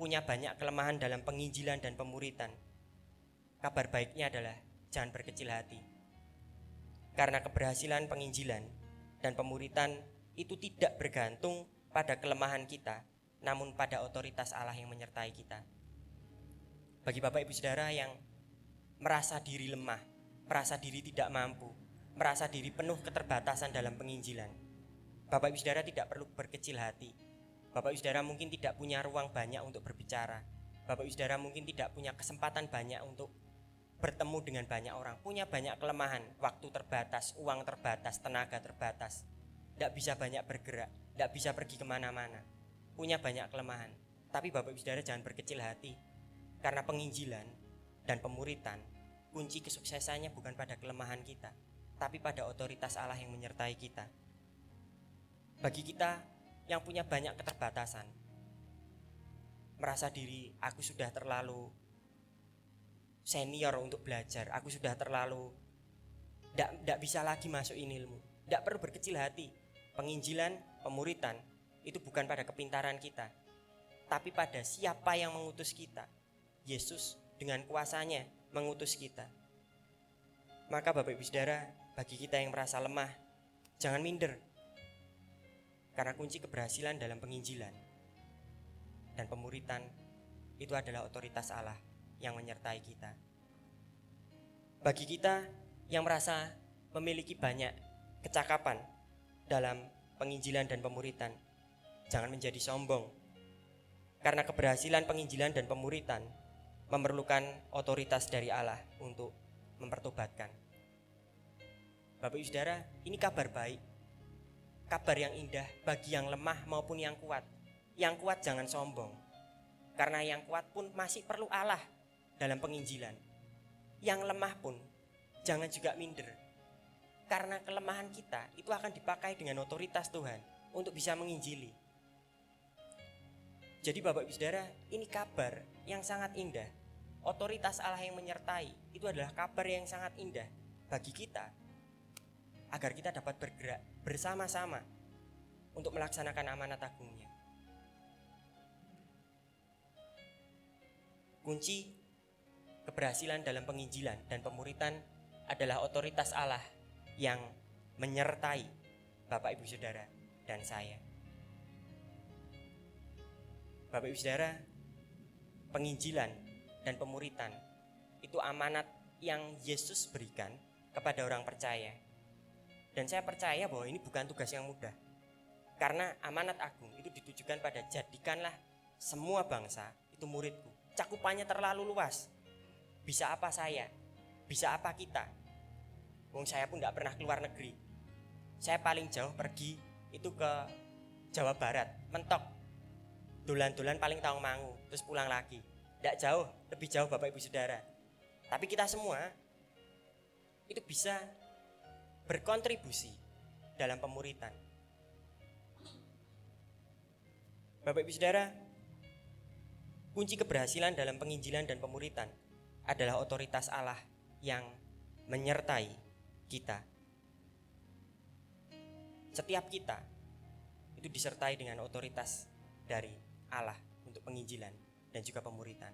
punya banyak kelemahan dalam penginjilan dan pemuritan, kabar baiknya adalah jangan berkecil hati. Karena keberhasilan penginjilan dan pemuritan itu tidak bergantung pada kelemahan kita, namun pada otoritas Allah yang menyertai kita. Bagi Bapak Ibu Saudara yang merasa diri lemah, merasa diri tidak mampu, merasa diri penuh keterbatasan dalam penginjilan, Bapak Ibu Saudara tidak perlu berkecil hati. Bapak Ibu Saudara mungkin tidak punya ruang banyak untuk berbicara. Bapak Ibu Saudara mungkin tidak punya kesempatan banyak untuk bertemu dengan banyak orang, punya banyak kelemahan, waktu terbatas, uang terbatas, tenaga terbatas, tidak bisa banyak bergerak, tidak bisa pergi kemana-mana, punya banyak kelemahan. Tapi Bapak Ibu Saudara jangan berkecil hati. Karena penginjilan dan pemuritan, kunci kesuksesannya bukan pada kelemahan kita, tapi pada otoritas Allah yang menyertai kita. Bagi kita yang punya banyak keterbatasan, merasa diri aku sudah terlalu senior untuk belajar, aku sudah terlalu tidak bisa lagi masukin ilmu. Tidak perlu berkecil hati. Penginjilan, pemuritan itu bukan pada kepintaran kita, tapi pada siapa yang mengutus kita. Yesus dengan kuasanya mengutus kita. Maka Bapak Ibu Saudara, bagi kita yang merasa lemah, jangan minder. Karena kunci keberhasilan dalam penginjilan dan pemuritan itu adalah otoritas Allah yang menyertai kita. Bagi kita yang merasa memiliki banyak kecakapan dalam penginjilan dan pemuritan, jangan menjadi sombong. Karena keberhasilan penginjilan dan pemuritan memerlukan otoritas dari Allah untuk mempertobatkan. Bapak Ibu Saudara, ini kabar baik, kabar yang indah bagi yang lemah maupun yang kuat. Yang kuat jangan sombong, karena yang kuat pun masih perlu Allah dalam penginjilan. Yang lemah pun jangan juga minder, karena kelemahan kita itu akan dipakai dengan otoritas Tuhan untuk bisa menginjili. Jadi Bapak Ibu Saudara, ini kabar yang sangat indah. Otoritas Allah yang menyertai itu adalah kabar yang sangat indah bagi kita, agar kita dapat bergerak bersama-sama untuk melaksanakan amanat agungnya. Kunci keberhasilan dalam penginjilan dan pemuritan adalah otoritas Allah yang menyertai Bapak Ibu Saudara dan saya. Bapak Ibu Saudara, penginjilan dan pemuritan itu amanat yang Yesus berikan kepada orang percaya. Dan saya percaya bahwa ini bukan tugas yang mudah. Karena amanat agung itu ditujukan pada jadikanlah semua bangsa itu muridku. Cakupannya terlalu luas. Bisa apa saya? Bisa apa kita? Wong saya pun tidak pernah keluar negeri. Saya paling jauh pergi itu ke Jawa Barat, mentok. Dolan-dolan paling tahu mangu, terus pulang lagi. Tidak jauh, lebih jauh Bapak Ibu Saudara. Tapi kita semua itu bisa berkontribusi dalam pemuritan. Bapak Ibu Saudara, kunci keberhasilan dalam penginjilan dan pemuritan adalah otoritas Allah yang menyertai kita. Setiap kita itu disertai dengan otoritas dari Allah untuk penginjilan dan juga pemuritan.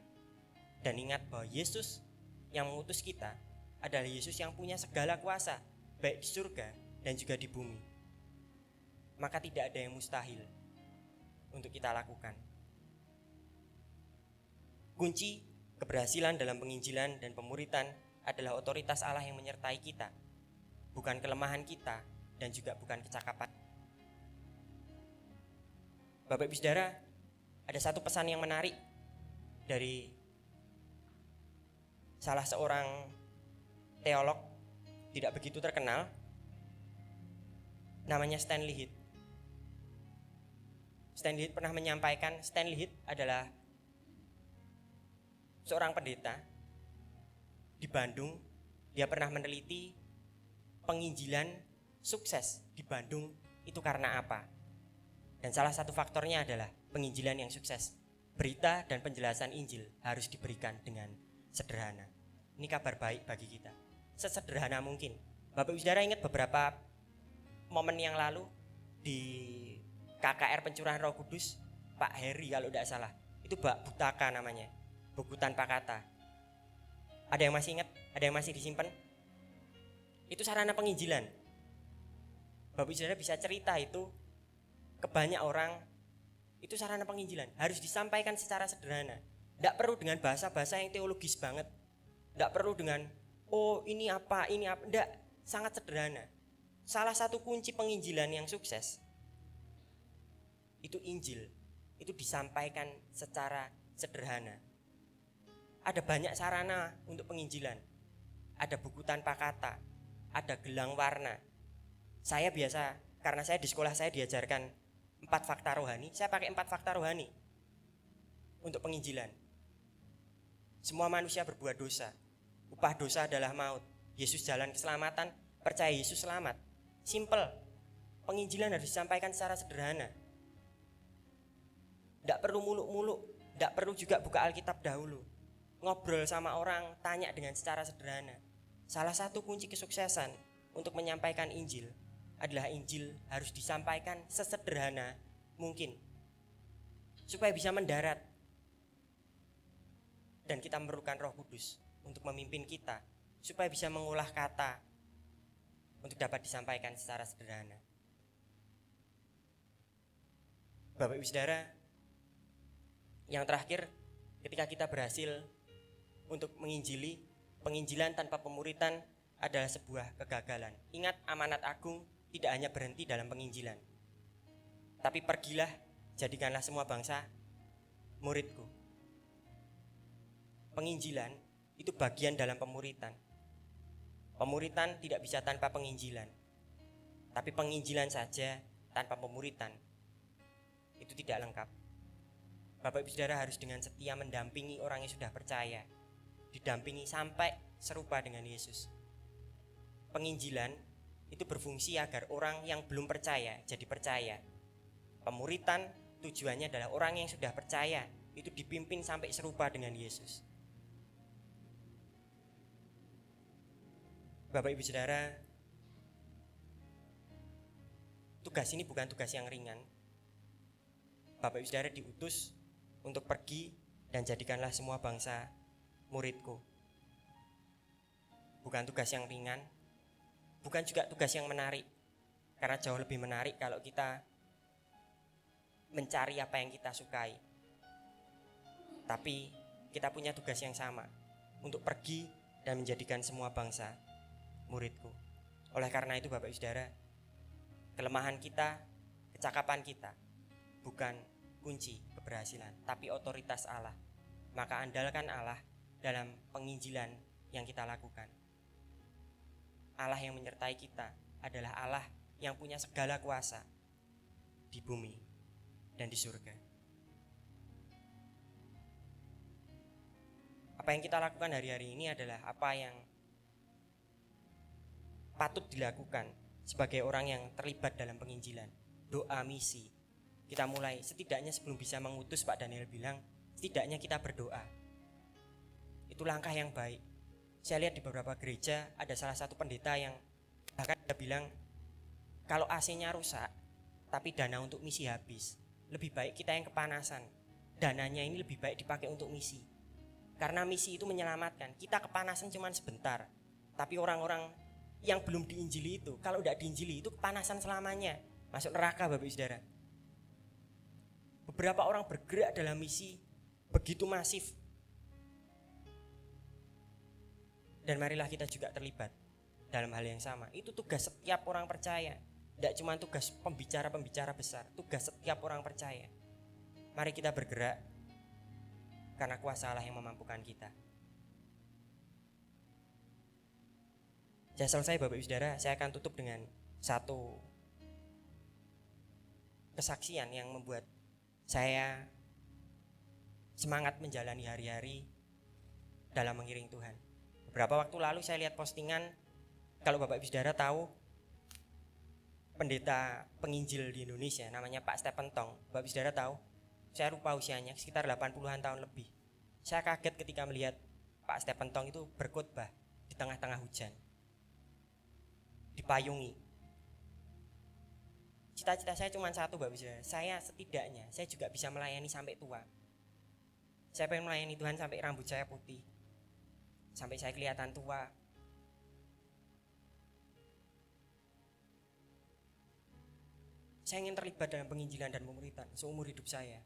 Dan ingat bahwa Yesus yang mengutus kita adalah Yesus yang punya segala kuasa, baik di surga dan juga di bumi. Maka tidak ada yang mustahil untuk kita lakukan. Kunci keberhasilan dalam penginjilan dan pemuritan adalah otoritas Allah yang menyertai kita, bukan kelemahan kita dan juga bukan kecakapan. Bapak Ibu Saudara, ada satu pesan yang menarik dari salah seorang teolog tidak begitu terkenal, namanya Stanley Heath. Stanley Heath pernah menyampaikan, Stanley Heath adalah seorang pendeta di Bandung. Dia pernah meneliti penginjilan sukses di Bandung itu karena apa. Dan salah satu faktornya adalah penginjilan yang sukses. Berita dan penjelasan Injil harus diberikan dengan sederhana. Ini kabar baik bagi kita, sesederhana mungkin. Bapak Ibu Saudara ingat beberapa momen yang lalu di KKR Pencurahan Roh Kudus, Pak Heri kalau tidak salah, itu bak butaka namanya, buku tanpa kata. Ada yang masih ingat? Ada yang masih disimpan? Itu sarana penginjilan. Bapak Ibu Saudara bisa cerita itu ke banyak orang. Itu sarana penginjilan, harus disampaikan secara sederhana. Tidak perlu dengan bahasa-bahasa yang teologis banget. Tidak perlu dengan ini apa. Tidak, sangat sederhana. Salah satu kunci penginjilan yang sukses itu Injil, itu disampaikan secara sederhana. Ada banyak sarana untuk penginjilan. Ada buku tanpa kata, ada gelang warna. Saya biasa, karena saya di sekolah saya diajarkan 4 fakta rohani, saya pakai 4 fakta rohani untuk penginjilan. Semua manusia berbuat dosa. Upah dosa adalah maut. Yesus jalan keselamatan, percaya Yesus selamat. Simple. Penginjilan harus disampaikan secara sederhana. Tidak perlu muluk-muluk, tidak perlu juga buka Alkitab dahulu. Ngobrol sama orang, tanya dengan secara sederhana. Salah satu kunci kesuksesan untuk menyampaikan Injil adalah Injil harus disampaikan sesederhana mungkin, supaya bisa mendarat. Dan kita memerlukan Roh Kudus untuk memimpin kita, supaya bisa mengolah kata untuk dapat disampaikan secara sederhana. Bapak Ibu Saudara, yang terakhir, ketika kita berhasil untuk menginjili, penginjilan tanpa pemuritan adalah sebuah kegagalan. Ingat, amanat agung tidak hanya berhenti dalam penginjilan, tapi pergilah, jadikanlah semua bangsa muridku. Penginjilan itu bagian dalam pemuritan. Pemuritan tidak bisa tanpa penginjilan, tapi penginjilan saja tanpa pemuritan itu tidak lengkap. Bapak Ibu Saudara harus dengan setia mendampingi orang yang sudah percaya, didampingi sampai serupa dengan Yesus. Penginjilan itu berfungsi agar orang yang belum percaya jadi percaya. Pemuritan tujuannya adalah orang yang sudah percaya itu dipimpin sampai serupa dengan Yesus. Bapak Ibu Saudara, tugas ini bukan tugas yang ringan. Bapak Ibu Saudara diutus untuk pergi dan jadikanlah semua bangsa muridku. Bukan tugas yang ringan, bukan juga tugas yang menarik. Karena jauh lebih menarik kalau kita mencari apa yang kita sukai. Tapi kita punya tugas yang sama, untuk pergi dan menjadikan semua bangsa muridku. Oleh karena itu Bapak Ibu Saudara, kelemahan kita, kecakapan kita bukan kunci keberhasilan, tapi otoritas Allah. Maka andalkan Allah dalam penginjilan yang kita lakukan. Allah yang menyertai kita adalah Allah yang punya segala kuasa di bumi dan di surga. Apa yang kita lakukan hari-hari ini adalah apa yang patut dilakukan sebagai orang yang terlibat dalam penginjilan. Doa misi. Kita mulai, setidaknya sebelum bisa mengutus, Pak Daniel bilang, setidaknya kita berdoa. Itu langkah yang baik. Saya lihat di beberapa gereja ada salah satu pendeta yang bahkan dia bilang, kalau AC-nya rusak tapi dana untuk misi habis, lebih baik kita yang kepanasan. Dananya ini lebih baik dipakai untuk misi. Karena misi itu menyelamatkan. Kita kepanasan cuma sebentar, tapi orang-orang yang belum diinjili itu, kalau tidak diinjili itu kepanasan selamanya, masuk neraka Bapak Ibu Saudara. Beberapa orang bergerak dalam misi begitu masif. Dan marilah kita juga terlibat dalam hal yang sama. Itu tugas setiap orang percaya. Tidak cuma tugas pembicara-pembicara besar, tugas setiap orang percaya. Mari kita bergerak karena kuasa Allah yang memampukan kita. Saya selesai Bapak Ibu Saudara, saya akan tutup dengan satu kesaksian yang membuat saya semangat menjalani hari-hari dalam mengiring Tuhan. Beberapa waktu lalu saya lihat postingan, kalau Bapak Ibu Saudara tahu pendeta penginjil di Indonesia namanya Pak Stephen Tong. Bapak Ibu Saudara tahu? Saya lupa usianya, sekitar 80-an tahun lebih. Saya kaget ketika melihat Pak Stephen Tong itu berkhotbah di tengah-tengah hujan, dipayungi. Cita-cita saya cuma satu Bapak Ibu Saudara, saya juga bisa melayani sampai tua. Saya pengen melayani Tuhan sampai rambut saya putih, sampai saya kelihatan tua. Saya ingin terlibat dalam penginjilan dan pemuritan seumur hidup saya.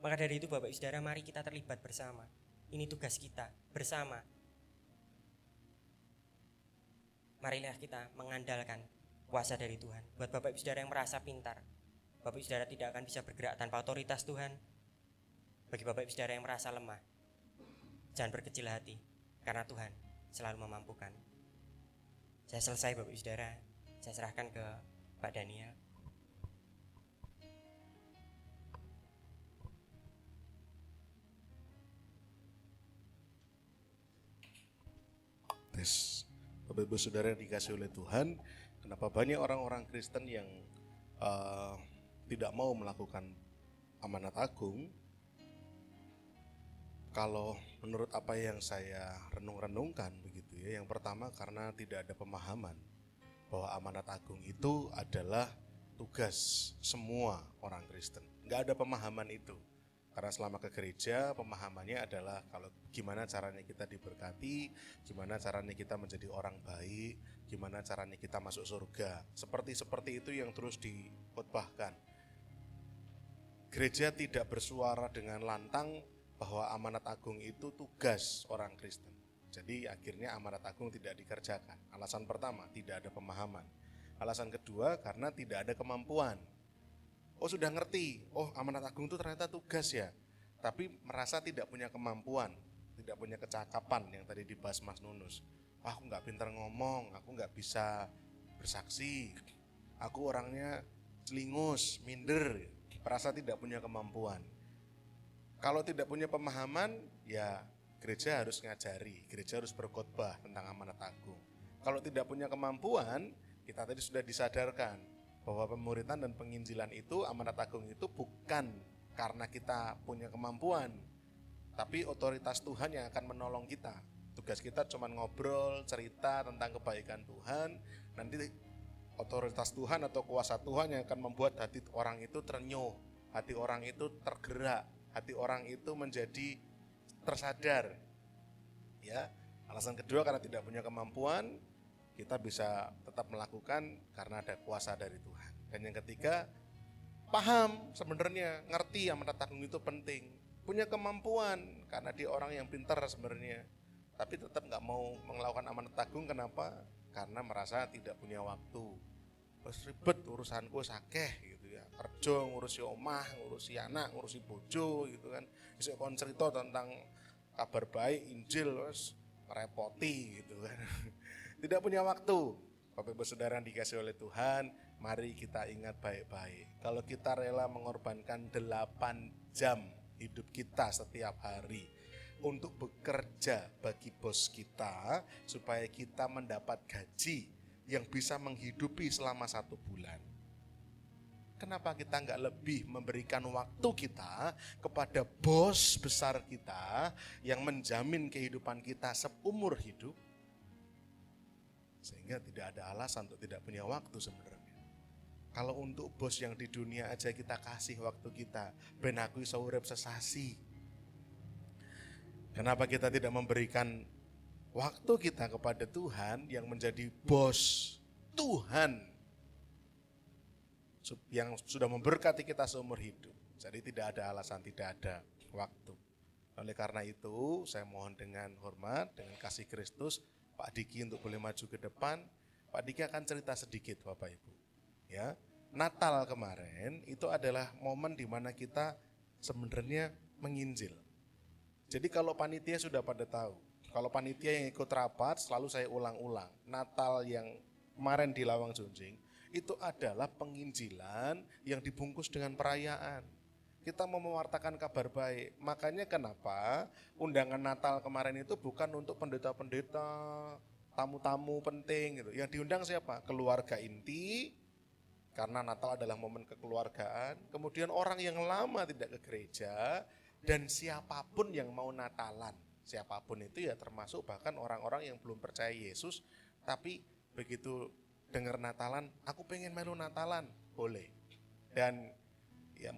Maka dari itu Bapak Ibu Saudara, mari kita terlibat bersama. Ini tugas kita bersama. Marilah kita mengandalkan kuasa dari Tuhan. Buat Bapak Ibu Saudara yang merasa pintar, Bapak Ibu Saudara tidak akan bisa bergerak tanpa otoritas Tuhan. Bagi Bapak Ibu Saudara yang merasa lemah, jangan berkecil hati, karena Tuhan selalu memampukan. Saya selesai Bapak Ibu Saudara, saya serahkan ke Pak Daniel. tugas. Bapak Ibu Saudara yang dikasihi oleh Tuhan, kenapa banyak orang-orang Kristen yang tidak mau melakukan amanat agung? Kalau menurut apa yang saya renung-renungkan begitu ya, yang pertama karena tidak ada pemahaman bahwa amanat agung itu adalah tugas semua orang Kristen. Nggak ada pemahaman itu. Karena selama ke gereja pemahamannya adalah kalau gimana caranya kita diberkati, gimana caranya kita menjadi orang baik, gimana caranya kita masuk surga. Seperti itu yang terus dikhotbahkan. Gereja tidak bersuara dengan lantang bahwa amanat agung itu tugas orang Kristen. Jadi akhirnya amanat agung tidak dikerjakan. Alasan pertama, tidak ada pemahaman. Alasan kedua, karena tidak ada kemampuan. Oh sudah ngerti, oh amanat agung itu ternyata tugas ya, tapi merasa tidak punya kemampuan, tidak punya kecakapan yang tadi dibahas Mas Nunus. Aku nggak pintar ngomong, aku nggak bisa bersaksi, aku orangnya celingus, minder, merasa tidak punya kemampuan. Kalau tidak punya pemahaman, ya gereja harus ngajari, gereja harus berkhotbah tentang amanat agung. Kalau tidak punya kemampuan, kita tadi sudah disadarkan bahwa pemuritan dan penginjilan itu, amanat agung itu bukan karena kita punya kemampuan, tapi otoritas Tuhan yang akan menolong kita. Tugas kita cuma ngobrol, cerita tentang kebaikan Tuhan, nanti otoritas Tuhan atau kuasa Tuhan yang akan membuat hati orang itu terenyuh, hati orang itu tergerak, hati orang itu menjadi tersadar. Ya, alasan kedua karena tidak punya kemampuan, kita bisa tetap melakukan karena ada kuasa dari Tuhan. Dan yang ketiga, paham sebenarnya, ngerti amanat agung itu penting, punya kemampuan karena dia orang yang pintar sebenarnya, tapi tetap nggak mau melakukan amanat agung. Kenapa? Karena merasa tidak punya waktu. Terus ribet urusanku sakeh gitu ya, kerja ngurusi omah, ngurusi anak, ngurusi bojo gitu kan. Bisa kon cerita tentang kabar baik, Injil, terus merepoti gitu kan. Tidak punya waktu. Bapak Ibu Saudara yang dikasihi oleh Tuhan, mari kita ingat baik-baik. Kalau kita rela mengorbankan 8 jam hidup kita setiap hari untuk bekerja bagi bos kita, supaya kita mendapat gaji yang bisa menghidupi selama 1 bulan. Kenapa kita nggak lebih memberikan waktu kita kepada bos besar kita yang menjamin kehidupan kita seumur hidup? Sehingga tidak ada alasan untuk tidak punya waktu sebenarnya. Kalau untuk bos yang di dunia aja kita kasih waktu kita, ben aku iso urip sesasi. Kenapa kita tidak memberikan waktu kita kepada Tuhan yang menjadi bos Tuhan, yang sudah memberkati kita seumur hidup. Jadi tidak ada alasan, tidak ada waktu. Oleh karena itu saya mohon dengan hormat, dengan kasih Kristus, Pak Diki untuk boleh maju ke depan. Pak Diki akan cerita sedikit Bapak Ibu. Ya, Natal kemarin itu adalah momen di mana kita sebenarnya menginjil. Jadi kalau panitia sudah pada tahu, kalau panitia yang ikut rapat selalu saya ulang-ulang, Natal yang kemarin di Lawang Junjing itu adalah penginjilan yang dibungkus dengan perayaan. Kita mau mewartakan kabar baik. Makanya kenapa undangan Natal kemarin itu bukan untuk pendeta-pendeta, tamu-tamu penting gitu. Yang diundang siapa? Keluarga inti, karena Natal adalah momen kekeluargaan. Kemudian orang yang lama tidak ke gereja, dan siapapun yang mau Natalan. Siapapun itu ya termasuk bahkan orang-orang yang belum percaya Yesus, tapi begitu dengar Natalan, aku pengen melu Natalan, boleh. Dan ya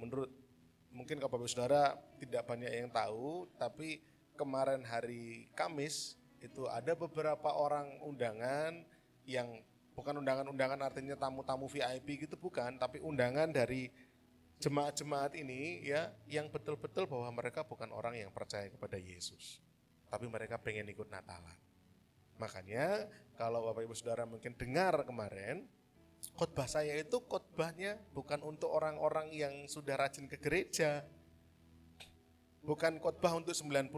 mungkin Bapak Ibu Saudara tidak banyak yang tahu, tapi kemarin hari Kamis itu ada beberapa orang undangan yang bukan undangan-undangan artinya tamu-tamu VIP gitu bukan, tapi undangan dari jemaat-jemaat ini ya yang betul-betul bahwa mereka bukan orang yang percaya kepada Yesus, tapi mereka pengen ikut Natalan. Makanya kalau Bapak Ibu Saudara mungkin dengar kemarin, khotbah saya itu khotbahnya bukan untuk orang-orang yang sudah rajin ke gereja. Bukan khotbah untuk 99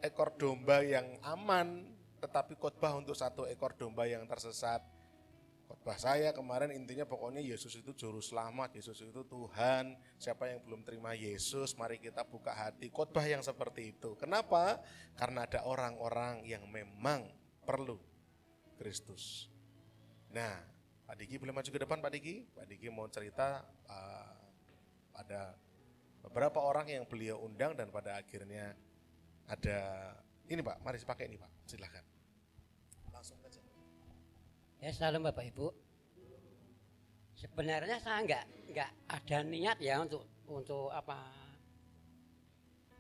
ekor domba yang aman, tetapi khotbah untuk 1 ekor domba yang tersesat. Khotbah saya kemarin intinya pokoknya Yesus itu juru selamat, Yesus itu Tuhan. Siapa yang belum terima Yesus, mari kita buka hati. Khotbah yang seperti itu. Kenapa? Karena ada orang-orang yang memang perlu Kristus. Nah, Pak Diki boleh maju ke depan Pak Diki. Pak Diki mau cerita ada beberapa orang yang beliau undang dan pada akhirnya ada ini Pak, mari pakai ini Pak, silahkan. Langsung aja. Ya, salam Bapak Ibu. Sebenarnya saya nggak ada niat ya untuk apa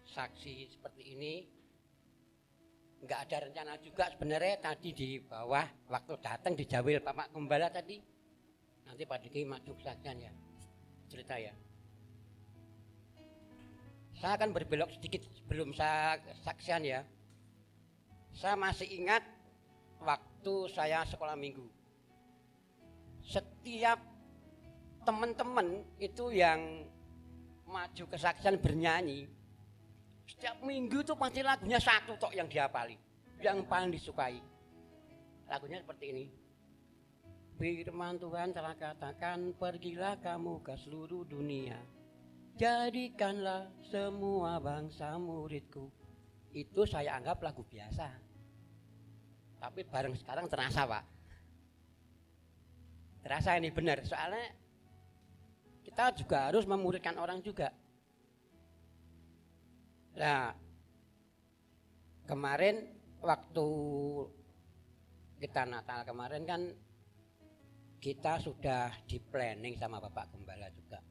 saksi seperti ini. Nggak ada rencana juga sebenarnya tadi di bawah waktu datang dijawil Pak Gembala tadi. Nanti Pak Diki maju kesaksian ya, cerita ya. Saya akan berbelok sedikit sebelum saya saksian ya. Saya masih ingat waktu saya sekolah minggu. Setiap teman-teman itu yang maju kesaksian bernyanyi, setiap minggu tuh pasti lagunya satu tok yang dihafali, yang paling disukai. Lagunya seperti ini. Firman Tuhan telah katakan, pergilah kamu ke seluruh dunia, jadikanlah semua bangsa muridku. Itu saya anggap lagu biasa. Tapi bareng sekarang terasa Pak. Terasa ini benar, soalnya kita juga harus memuridkan orang juga. Nah, kemarin waktu kita Natal kemarin kan kita sudah di planning sama Bapak Gembala juga.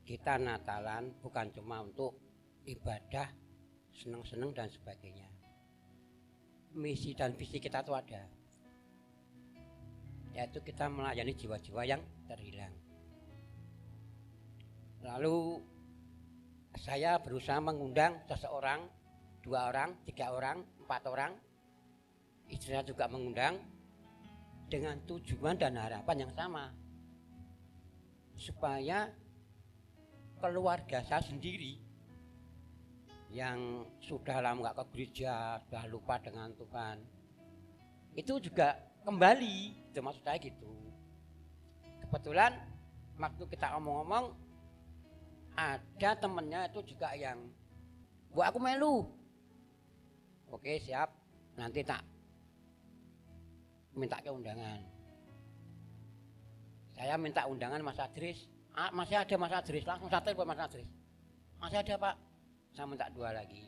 Kita Natalan bukan cuma untuk ibadah, seneng-seneng dan sebagainya. Misi dan visi kita itu ada, yaitu kita melayani jiwa-jiwa yang terhilang. Lalu saya berusaha mengundang seseorang, 2 orang, 3 orang, 4 orang. Istri saya juga mengundang dengan tujuan dan harapan yang sama, supaya keluarga saya sendiri yang sudah lama nggak ke gereja, sudah lupa dengan Tuhan, itu juga kembali, itu maksud saya gitu. Kebetulan waktu kita omong-omong, ada temennya itu juga yang, Bu aku melu. Oke siap, nanti tak minta ke undangan. Saya minta undangan Mas Adris, masih ada Mas Adris, langsung saya telepon Mas Adris. Masih ada Pak, saya minta 2 lagi.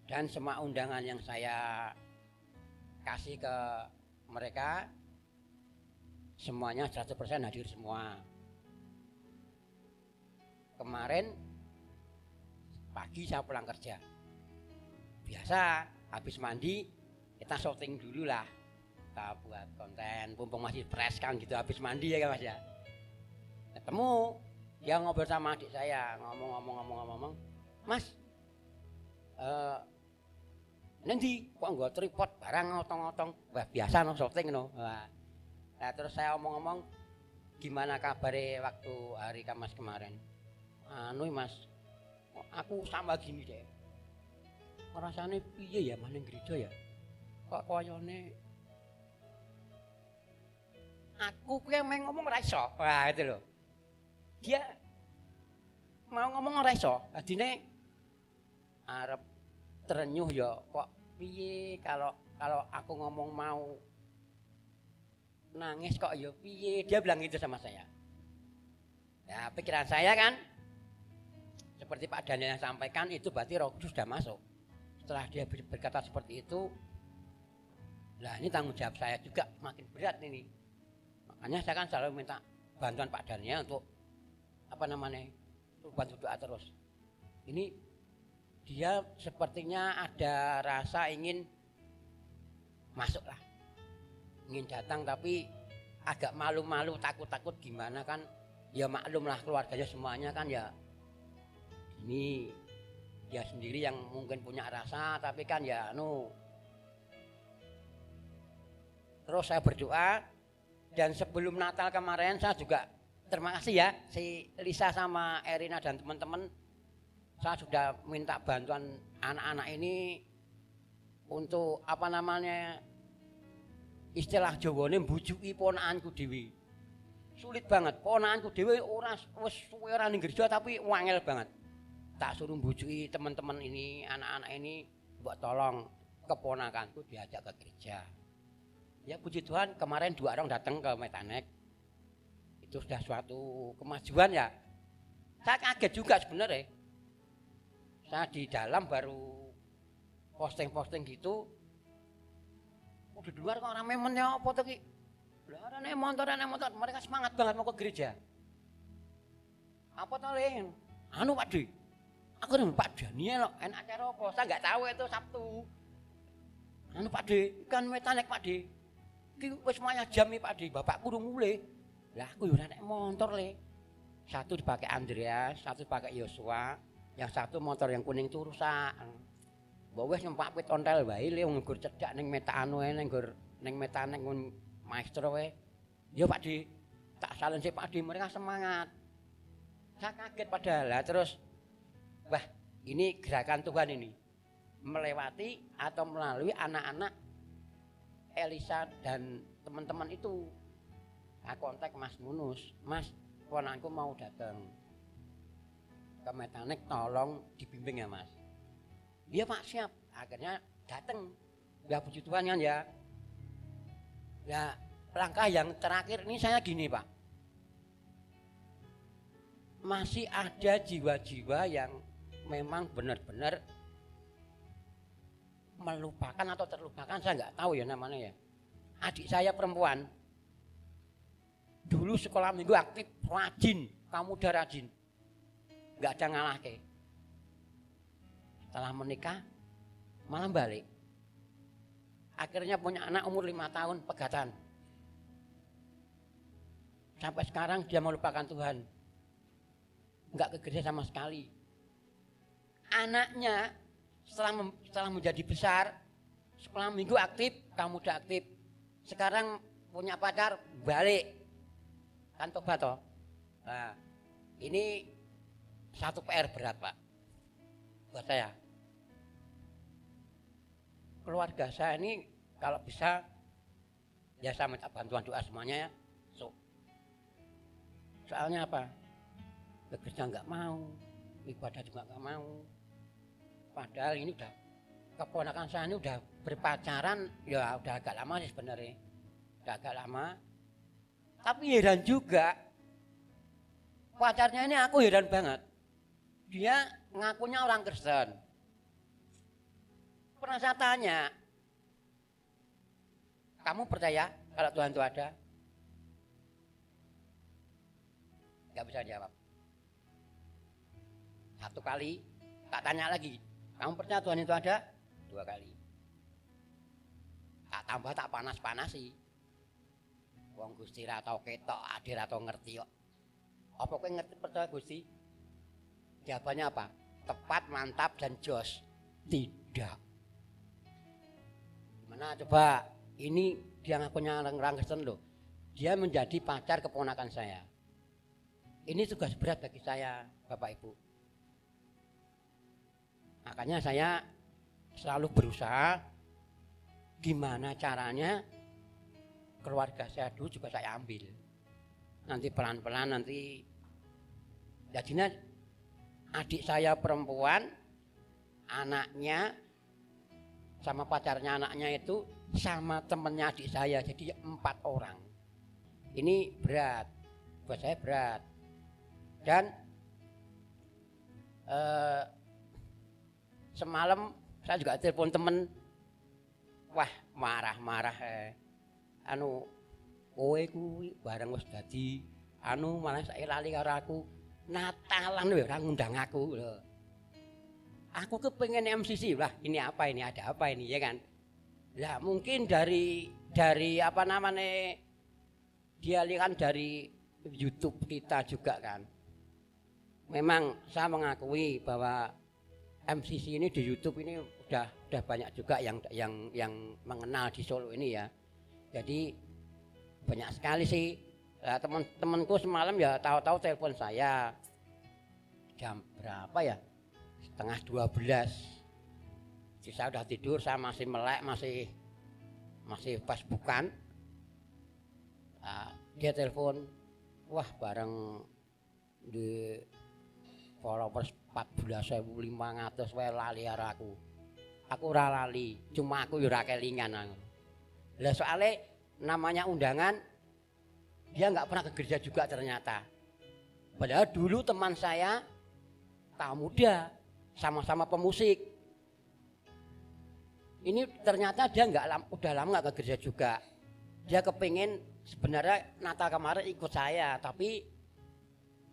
Dan semua undangan yang saya kasih ke mereka, semuanya 100% hadir semua. Kemarin pagi saya pulang kerja. Biasa habis mandi kita syuting dulu lah. Kita buat konten, mumpung masih fresh kan gitu habis mandi ya kan Mas ya. Ketemu, dia ngobrol sama adik saya, ngomong. Mas, nanti kok nggak tripod barang ngotong-ngotong. Wah biasa no syuting no. Nah, terus saya omong-omong, gimana kabarnya waktu hari Kamis kemarin? Anu Mas, aku sama gini deh. Rasanya piye ya maning gereja ya? Kok koyone aku yang main ngomong ora iso. Wah itu loh. Dia mau ngomong ora iso. Adine arep terenyuh ya kok piye kalau aku ngomong mau nangis kok ya piye. Dia bilang gitu sama saya. Ya pikiran saya kan seperti Pak Daniel yang sampaikan itu berarti Roh Kudus sudah masuk. Setelah dia berkata seperti itu, lah ini tanggung jawab saya juga makin berat ini. Makanya saya kan selalu minta bantuan Pak Daniel untuk untuk bantu doa terus. Ini dia sepertinya ada rasa ingin masuk lah, ingin datang tapi agak malu-malu, takut-takut gimana kan. Ya maklum lah keluarganya semuanya kan ya. Ini dia sendiri yang mungkin punya rasa, tapi kan ya Terus saya berdoa, dan sebelum Natal kemarin saya juga terima kasih ya si Lisa sama Erina dan teman-teman. Saya sudah minta bantuan anak-anak ini untuk istilah Jawane mbujuki ponakanku dhewe. Sulit banget, ponakanku dhewe wis suwe ora ning gereja tapi wangel banget. Tak suruh mbujuki teman-teman ini, anak-anak ini, mbok tolong keponakanku diajak ke gereja. Ya puji Tuhan kemarin 2 orang datang ke Metanek. Itu sudah suatu kemajuan ya. Saya kaget juga sebenarnya. Saya di dalam baru posting-posting gitu. Di luar kok rame mennya apa tuh ki? Lah ana motor. Mereka semangat banget mau ke gereja. Apa toh Len? Anu Pak De. Aku nih Pak Daniel enak acara apa? Saya enggak tahu itu Sabtu. Anu Pak De, kan Metanek Pak De. Ki wis maya jam iki Pak De, bapakku urung mulai. Lah aku yo nek motor le. Satu dipakai Andreas, satu dipakai Yosua, yang satu motor yang kuning itu rusak. Mbok wis numpak pit ontel wae le wong nggur cedhak ning Metano ning nggur ning Metanek ngun maestro wae. Yo Pak De, tak salen sik Pak De, mereka semangat. Saya kaget padahal lah terus wah ini gerakan Tuhan ini melewati atau melalui anak-anak Elisa dan teman-teman itu. Saya kontak Mas Munus, Mas ponanku mau datang ke Metanek tolong dibimbing ya Mas. Dia Pak siap, akhirnya datang. Ya puji Tuhan kan ya. Ya langkah yang terakhir ini saya gini Pak. Masih ada jiwa-jiwa yang memang benar-benar melupakan atau terlupakan, saya nggak tahu ya namanya ya. Adik saya perempuan, dulu sekolah minggu aktif, rajin, kamu udah rajin, nggak ada ngalah ke. Setelah menikah, malah balik. Akhirnya punya anak umur 5 tahun, pegatan. Sampai sekarang dia melupakan Tuhan. Enggak ke gereja sama sekali. Anaknya setelah menjadi besar, sekolah minggu aktif, kamu udah aktif. Sekarang punya pacar, balik. Kan tobat toh. Nah, ini satu PR berat Pak. Buat saya. Keluarga saya ini kalau bisa, ya saya minta bantuan doa semuanya ya. Soalnya apa? Bekerja nggak mau, ibadah juga nggak mau. Padahal ini udah keponakan saya ini udah berpacaran, ya udah agak lama sih sebenarnya, udah agak lama. Tapi heran juga, pacarnya ini aku heran banget. Dia ngakunya orang Kristen. Pernah saya tanya, kamu percaya kalau Tuhan itu ada? Gak bisa jawab. Satu kali, tak tanya lagi, kamu percaya Tuhan itu ada? 2 kali. Tak tambah tak panas-panasi. Wong Gusti ra tau ketok, ade ra tau ngerti kok. Apa kowe ngerti percaya Gusti? Jawabannya apa? Tepat, mantap dan jos. Tidak. Gimana coba? Ini dia ngakunya orang Kristen loh. Dia menjadi pacar keponakan saya. Ini tugas berat bagi saya, Bapak Ibu. Makanya saya selalu berusaha gimana caranya keluarga saya dulu juga saya ambil. Nanti pelan-pelan nanti jadinya adik saya perempuan, anaknya sama pacarnya anaknya itu sama temennya adik saya, jadi 4 orang. Ini berat, buat saya berat. Dan semalam saya juga telepon temen, wah marah-marah anu kowe kuwi bareng wis dadi anu malah saiki lali karo aku Natalan lho ora ngundang aku lho. Aku kepengen MCC lah, ini apa ini, ada apa ini ya kan. Lah mungkin dari apa namanya dia lihat dari YouTube kita juga kan. Memang saya mengakui bahwa MCC ini di YouTube ini udah banyak juga yang mengenal di Solo ini ya. Jadi banyak sekali sih. Nah, teman-temanku semalam ya tahu-tahu telepon saya jam berapa ya? Setengah 12. Jadi saya udah tidur, saya masih melek, masih Facebookan. Nah, dia telepon, wah bareng di followers 14.500 wae lali karo aku. Aku ora lali, cuma aku yo ora kelingan aku. Lah soalnya namanya undangan dia nggak pernah ke gereja juga ternyata. Padahal dulu teman saya tak muda, sama-sama pemusik. Ini ternyata dia udah lama nggak ke gereja juga. Dia kepingin sebenarnya Natal kemarin ikut saya, tapi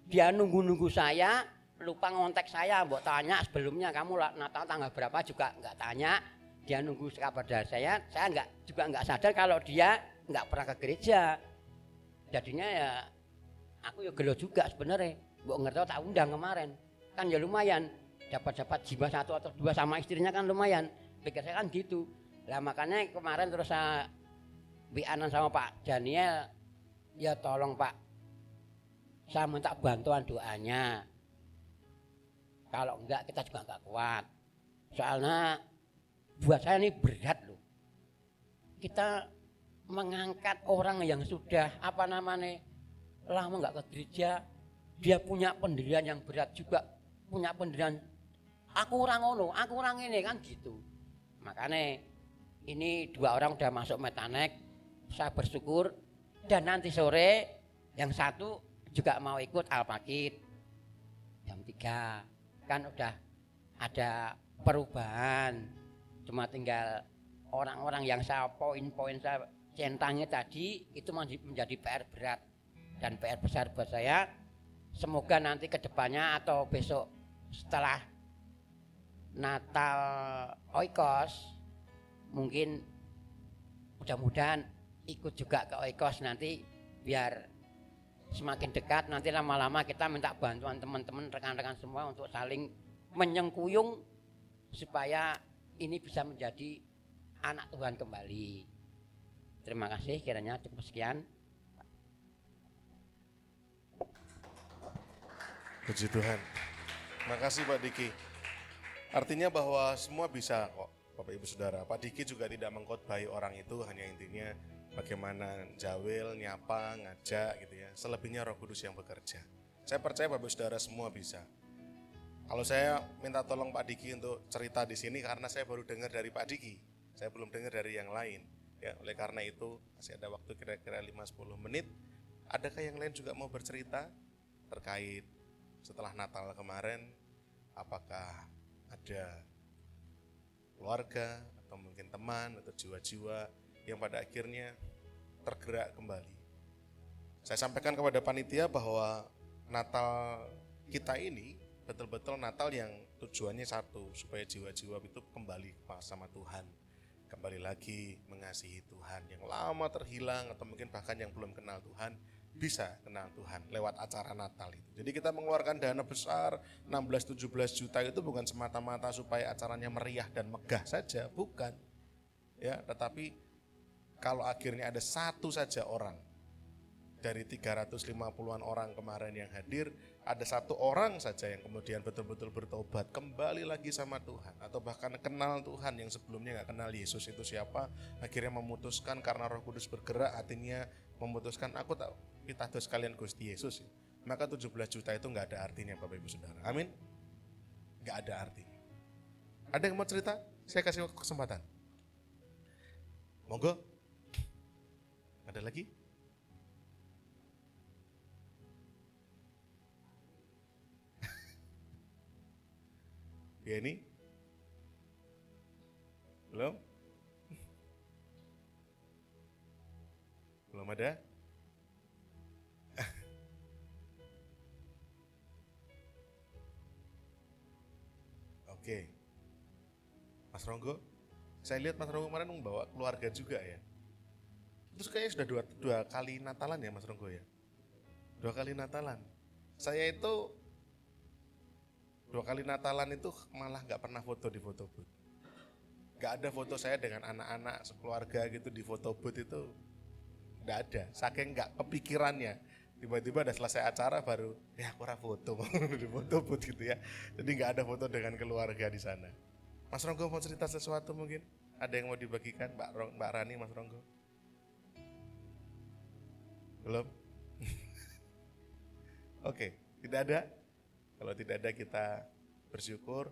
dia nunggu-nunggu saya, lupa ngontek saya, mbok tanya sebelumnya kamu Natal tanggal berapa juga nggak tanya. Dia nunggu kabar dari saya nggak sadar kalau dia nggak pernah ke gereja. Jadinya ya aku ya gelo juga sebenarnya. Mbok ngerti tak undang kemarin. Kan ya lumayan dapat jiwa 1 atau 2 sama istrinya kan lumayan. Pikir saya kan gitu. Lah makanya kemarin terus saya WA-an sama Pak Daniel, ya tolong Pak, saya minta bantuan doanya. Kalau enggak kita juga enggak kuat. Soalnya buat saya ini berat loh. Kita mengangkat orang yang sudah lama enggak ke gereja, dia punya pendirian yang berat juga, punya pendirian aku orang ngono, aku orang ini kan gitu. Makanya ini 2 orang udah masuk Metanek, saya bersyukur. Dan nanti sore yang satu juga mau ikut Alpakit jam 3. Kan udah ada perubahan, cuma tinggal orang-orang yang saya poin-poin saya centangnya tadi itu menjadi PR berat dan PR besar buat saya. Semoga nanti kedepannya atau besok setelah Natal Oikos mungkin mudah-mudahan ikut juga ke Oikos nanti biar semakin dekat. Nanti lama-lama kita minta bantuan teman-teman rekan-rekan semua untuk saling menyengkuyung supaya ini bisa menjadi anak Tuhan kembali. Terima kasih, kiranya cukup sekian. Puji Tuhan. Terima kasih Pak Diki. Artinya bahwa semua bisa kok Bapak Ibu Saudara. Pak Diki juga tidak mengkhotbahi orang itu, hanya intinya bagaimana jawil, nyapa, ngajak gitu ya. Selebihnya Roh Kudus yang bekerja. Saya percaya Bapak Ibu Saudara semua bisa. Kalau saya minta tolong Pak Diki untuk cerita di sini karena saya baru dengar dari Pak Diki. Saya belum dengar dari yang lain. Ya, oleh karena itu masih ada waktu kira-kira 5-10 menit. Adakah yang lain juga mau bercerita terkait setelah Natal kemarin? Apakah ada keluarga atau mungkin teman atau jiwa-jiwa yang pada akhirnya tergerak kembali? Saya sampaikan kepada panitia bahwa Natal kita ini betul-betul Natal yang tujuannya satu, supaya jiwa-jiwa itu kembali sama Tuhan, kembali lagi mengasihi Tuhan. Yang lama terhilang atau mungkin bahkan yang belum kenal Tuhan bisa kenal Tuhan lewat acara Natal itu. Jadi kita mengeluarkan dana besar 16-17 juta itu bukan semata-mata supaya acaranya meriah dan megah saja, bukan. Ya, tetapi kalau akhirnya ada satu saja orang dari 350-an orang kemarin yang hadir, ada satu orang saja yang kemudian betul-betul bertobat, kembali lagi sama Tuhan, atau bahkan kenal Tuhan yang sebelumnya gak kenal Yesus itu siapa, akhirnya memutuskan karena Roh Kudus bergerak, hatinya memutuskan aku tak pitados sekalian Gusti Yesus, maka 17 juta itu gak ada artinya Bapak Ibu Saudara. Amin? Gak ada artinya. Ada yang mau cerita? Saya kasih kesempatan. Monggo. Ada lagi? Ya ini? Belum? Belum ada? Oke. Mas Ronggo, saya lihat Mas Ronggo kemarin membawa keluarga juga ya. Terus kayaknya sudah dua kali Natalan ya Mas Ronggo ya? 2 kali Natalan. Saya itu 2 kali Natalan itu malah gak pernah foto di foto booth. Gak ada foto saya dengan anak-anak sekeluarga gitu di foto booth itu. Gak ada, saking gak kepikirannya. Tiba-tiba udah selesai acara baru, ya aku foto di foto booth gitu ya. Jadi gak ada foto dengan keluarga di sana. Mas Ronggo mau cerita sesuatu mungkin? Ada yang mau dibagikan Mbak Rani, Mas Ronggo? Belum? Oke, tidak ada? Kalau tidak ada kita bersyukur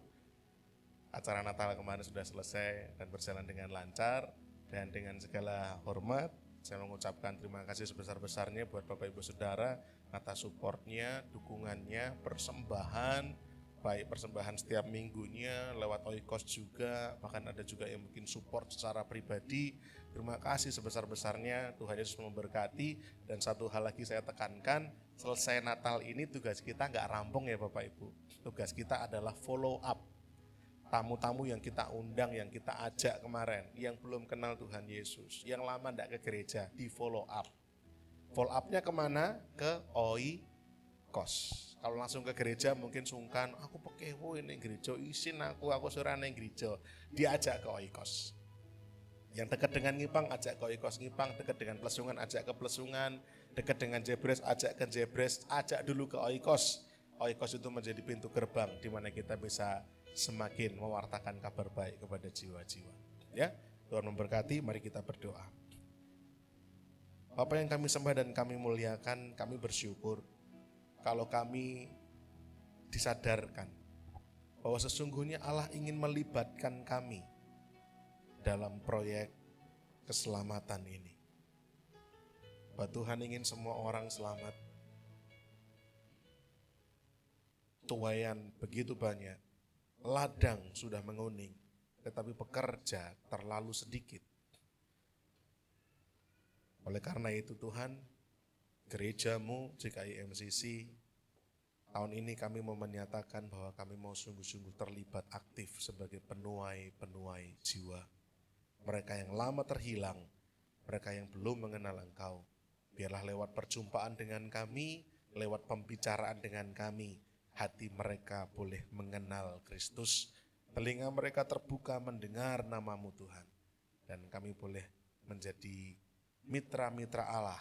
acara Natal kemarin sudah selesai dan berjalan dengan lancar. Dan dengan segala hormat, saya mengucapkan terima kasih sebesar-besarnya buat Bapak Ibu Saudara atas supportnya, dukungannya, persembahan, baik persembahan setiap minggunya, lewat Oikos juga, bahkan ada juga yang mungkin support secara pribadi. Terima kasih sebesar-besarnya, Tuhan Yesus memberkati. Dan satu hal lagi saya tekankan, selesai Natal ini tugas kita nggak rampung ya Bapak Ibu. Tugas kita adalah follow up. Tamu-tamu yang kita undang, yang kita ajak kemarin, yang belum kenal Tuhan Yesus, yang lama tidak ke gereja, di follow up. Follow up-nya kemana? Ke Oikos. Kalau langsung ke gereja mungkin sungkan, aku pekewo ini gereja, isin aku surane gereja. Diajak ke Oikos. Yang dekat dengan Ngipang, ajak ke Oikos Ngipang, dekat dengan Plesungan, ajak ke Plesungan, dekat dengan Jebres, ajak ke Jebres, ajak dulu ke Oikos. Oikos itu menjadi pintu gerbang di mana kita bisa semakin mewartakan kabar baik kepada jiwa-jiwa. Ya, Tuhan memberkati, mari kita berdoa. Bapa yang kami sembah dan kami muliakan, kami bersyukur kalau kami disadarkan bahwa sesungguhnya Allah ingin melibatkan kami dalam proyek keselamatan ini. Bahwa Tuhan ingin semua orang selamat. Tuaian begitu banyak. Ladang sudah menguning, tetapi pekerja terlalu sedikit. Oleh karena itu Tuhan, gerejamu GKI MCC, tahun ini kami mau menyatakan bahwa kami mau sungguh-sungguh terlibat aktif sebagai penuai jiwa. Mereka yang lama terhilang, mereka yang belum mengenal Engkau, biarlah lewat perjumpaan dengan kami, lewat pembicaraan dengan kami, hati mereka boleh mengenal Kristus, telinga mereka terbuka mendengar nama-Mu Tuhan, dan kami boleh menjadi mitra-mitra Allah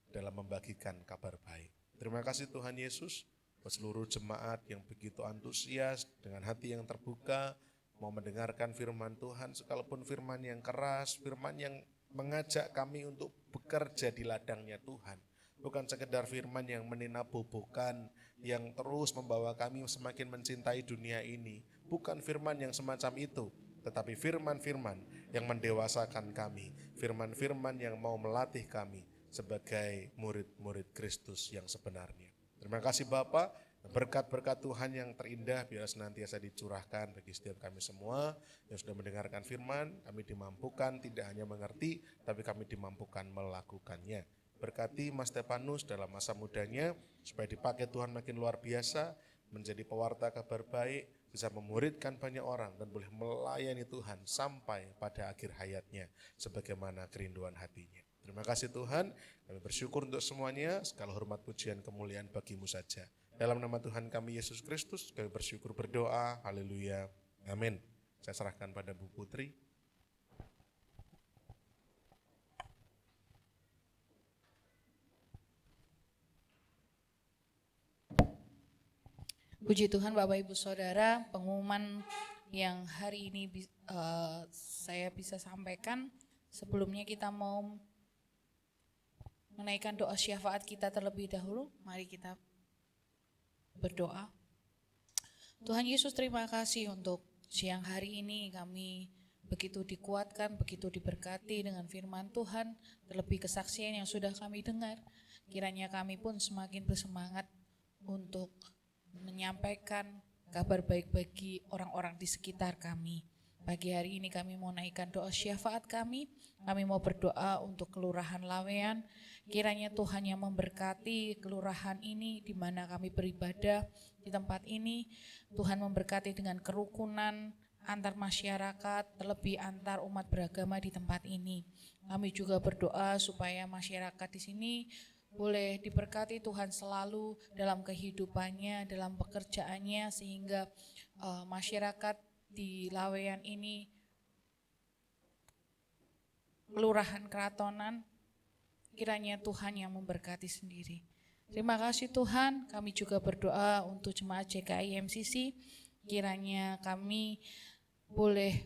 dalam membagikan kabar baik. Terima kasih Tuhan Yesus, buat seluruh jemaat yang begitu antusias dengan hati yang terbuka, mau mendengarkan firman Tuhan, sekalipun firman yang keras, firman yang mengajak kami untuk bekerja di ladangnya Tuhan. Bukan sekedar firman yang meninabobokan, yang terus membawa kami semakin mencintai dunia ini. Bukan firman yang semacam itu, tetapi firman-firman yang mendewasakan kami. Firman-firman yang mau melatih kami sebagai murid-murid Kristus yang sebenarnya. Terima kasih Bapa, berkat-berkat Tuhan yang terindah biar senantiasa dicurahkan bagi setiap kami semua yang sudah mendengarkan firman. Kami dimampukan tidak hanya mengerti, tapi kami dimampukan melakukannya. Berkati Mas Stefanus dalam masa mudanya, supaya dipakai Tuhan makin luar biasa, menjadi pewarta kabar baik, bisa memuridkan banyak orang, dan boleh melayani Tuhan sampai pada akhir hayatnya, sebagaimana kerinduan hatinya. Terima kasih Tuhan, kami bersyukur untuk semuanya, segala hormat pujian kemuliaan bagi-Mu saja. Dalam nama Tuhan kami Yesus Kristus, kami bersyukur berdoa, haleluya, amin. Saya serahkan pada Bu Putri. Puji Tuhan Bapak Ibu Saudara, pengumuman yang hari ini saya bisa sampaikan. Sebelumnya kita mau menaikkan doa syafaat kita terlebih dahulu. Mari kita berdoa. Tuhan Yesus, terima kasih untuk siang hari ini kami begitu dikuatkan, begitu diberkati dengan firman Tuhan, terlebih kesaksian yang sudah kami dengar. Kiranya kami pun semakin bersemangat untuk menyampaikan kabar baik bagi orang-orang di sekitar kami. Pagi hari ini kami mau naikkan doa syafaat kami mau berdoa untuk Kelurahan Lawean. Kiranya Tuhan yang memberkati kelurahan ini di mana kami beribadah di tempat ini. Tuhan memberkati dengan kerukunan antar masyarakat, terlebih antar umat beragama di tempat ini. Kami juga berdoa supaya masyarakat di sini boleh diberkati Tuhan selalu dalam kehidupannya, dalam pekerjaannya, sehingga masyarakat di Lawean ini, Kelurahan Keratonan, kiranya Tuhan yang memberkati sendiri. Terima kasih Tuhan, kami juga berdoa untuk jemaat GKI MCC, kiranya kami boleh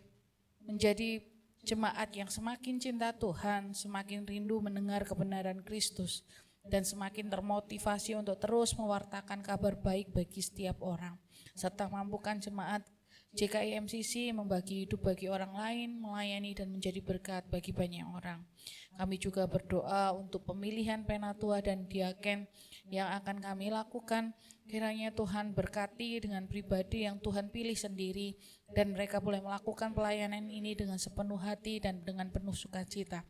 menjadi jemaat yang semakin cinta Tuhan, semakin rindu mendengar kebenaran Kristus, dan semakin termotivasi untuk terus mewartakan kabar baik bagi setiap orang, serta mampukan jemaat JKI MCC membagi hidup bagi orang lain, melayani dan menjadi berkat bagi banyak orang. Kami juga berdoa untuk pemilihan penatua dan diaken yang akan kami lakukan. Kiranya Tuhan berkati dengan pribadi yang Tuhan pilih sendiri dan mereka boleh melakukan pelayanan ini dengan sepenuh hati dan dengan penuh sukacita.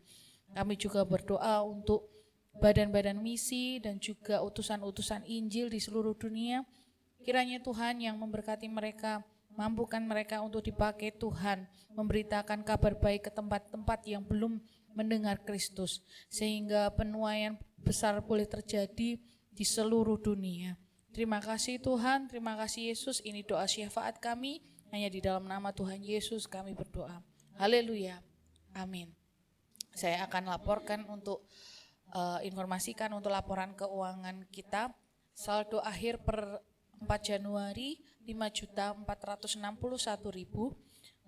Kami juga berdoa untuk badan-badan misi dan juga utusan-utusan Injil di seluruh dunia. Kiranya Tuhan yang memberkati mereka, mampukan mereka untuk dipakai Tuhan, memberitakan kabar baik ke tempat-tempat yang belum mendengar Kristus, sehingga penuaian besar boleh terjadi di seluruh dunia. Terima kasih Tuhan, terima kasih Yesus, ini doa syafaat kami, hanya di dalam nama Tuhan Yesus kami berdoa. Haleluya, amin. Saya akan laporkan untuk informasikan untuk laporan keuangan kita, saldo akhir per 4 Januari 5.461.000,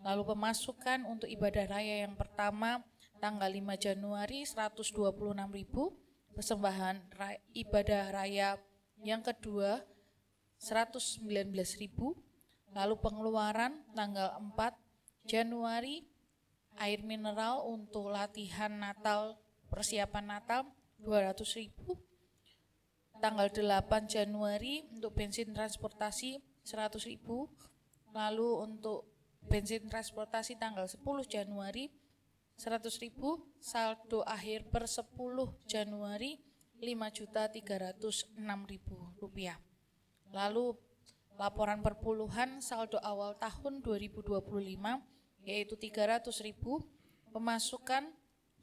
lalu pemasukan untuk ibadah raya yang pertama tanggal 5 Januari 126.000, persembahan ibadah raya yang kedua 119.000, lalu pengeluaran tanggal 4 Januari air mineral untuk latihan Natal, persiapan Natal 200.000, tanggal 8 Januari untuk bensin transportasi 100.000, lalu untuk bensin transportasi tanggal 10 Januari 100.000, saldo akhir per 10 Januari 5.306.000 rupiah. Lalu laporan perpuluhan saldo awal tahun 2025 yaitu 300.000, pemasukan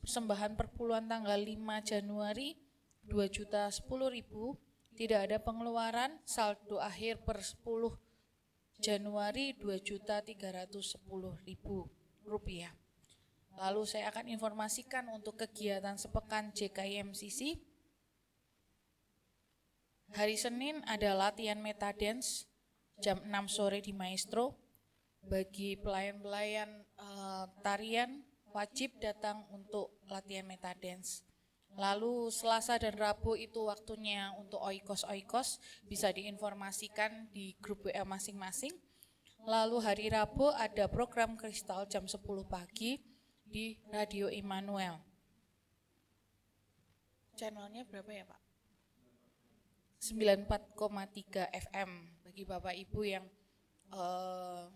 persembahan perpuluhan tanggal 5 Januari 2.010.000, tidak ada pengeluaran, saldo akhir per 10 Januari 2.310.000 rupiah. Lalu saya akan informasikan untuk kegiatan sepekan JKI MCC. Hari Senin ada latihan metadance jam 6 sore di Maestro. Bagi pelayan-pelayan tarian wajib datang untuk latihan metadance. Lalu Selasa dan Rabu itu waktunya untuk oikos-oikos, bisa diinformasikan di grup WA masing-masing. Lalu hari Rabu ada program kristal jam 10 pagi di Radio Immanuel. Channelnya berapa ya Pak? 94,3 FM. Bagi Bapak Ibu yang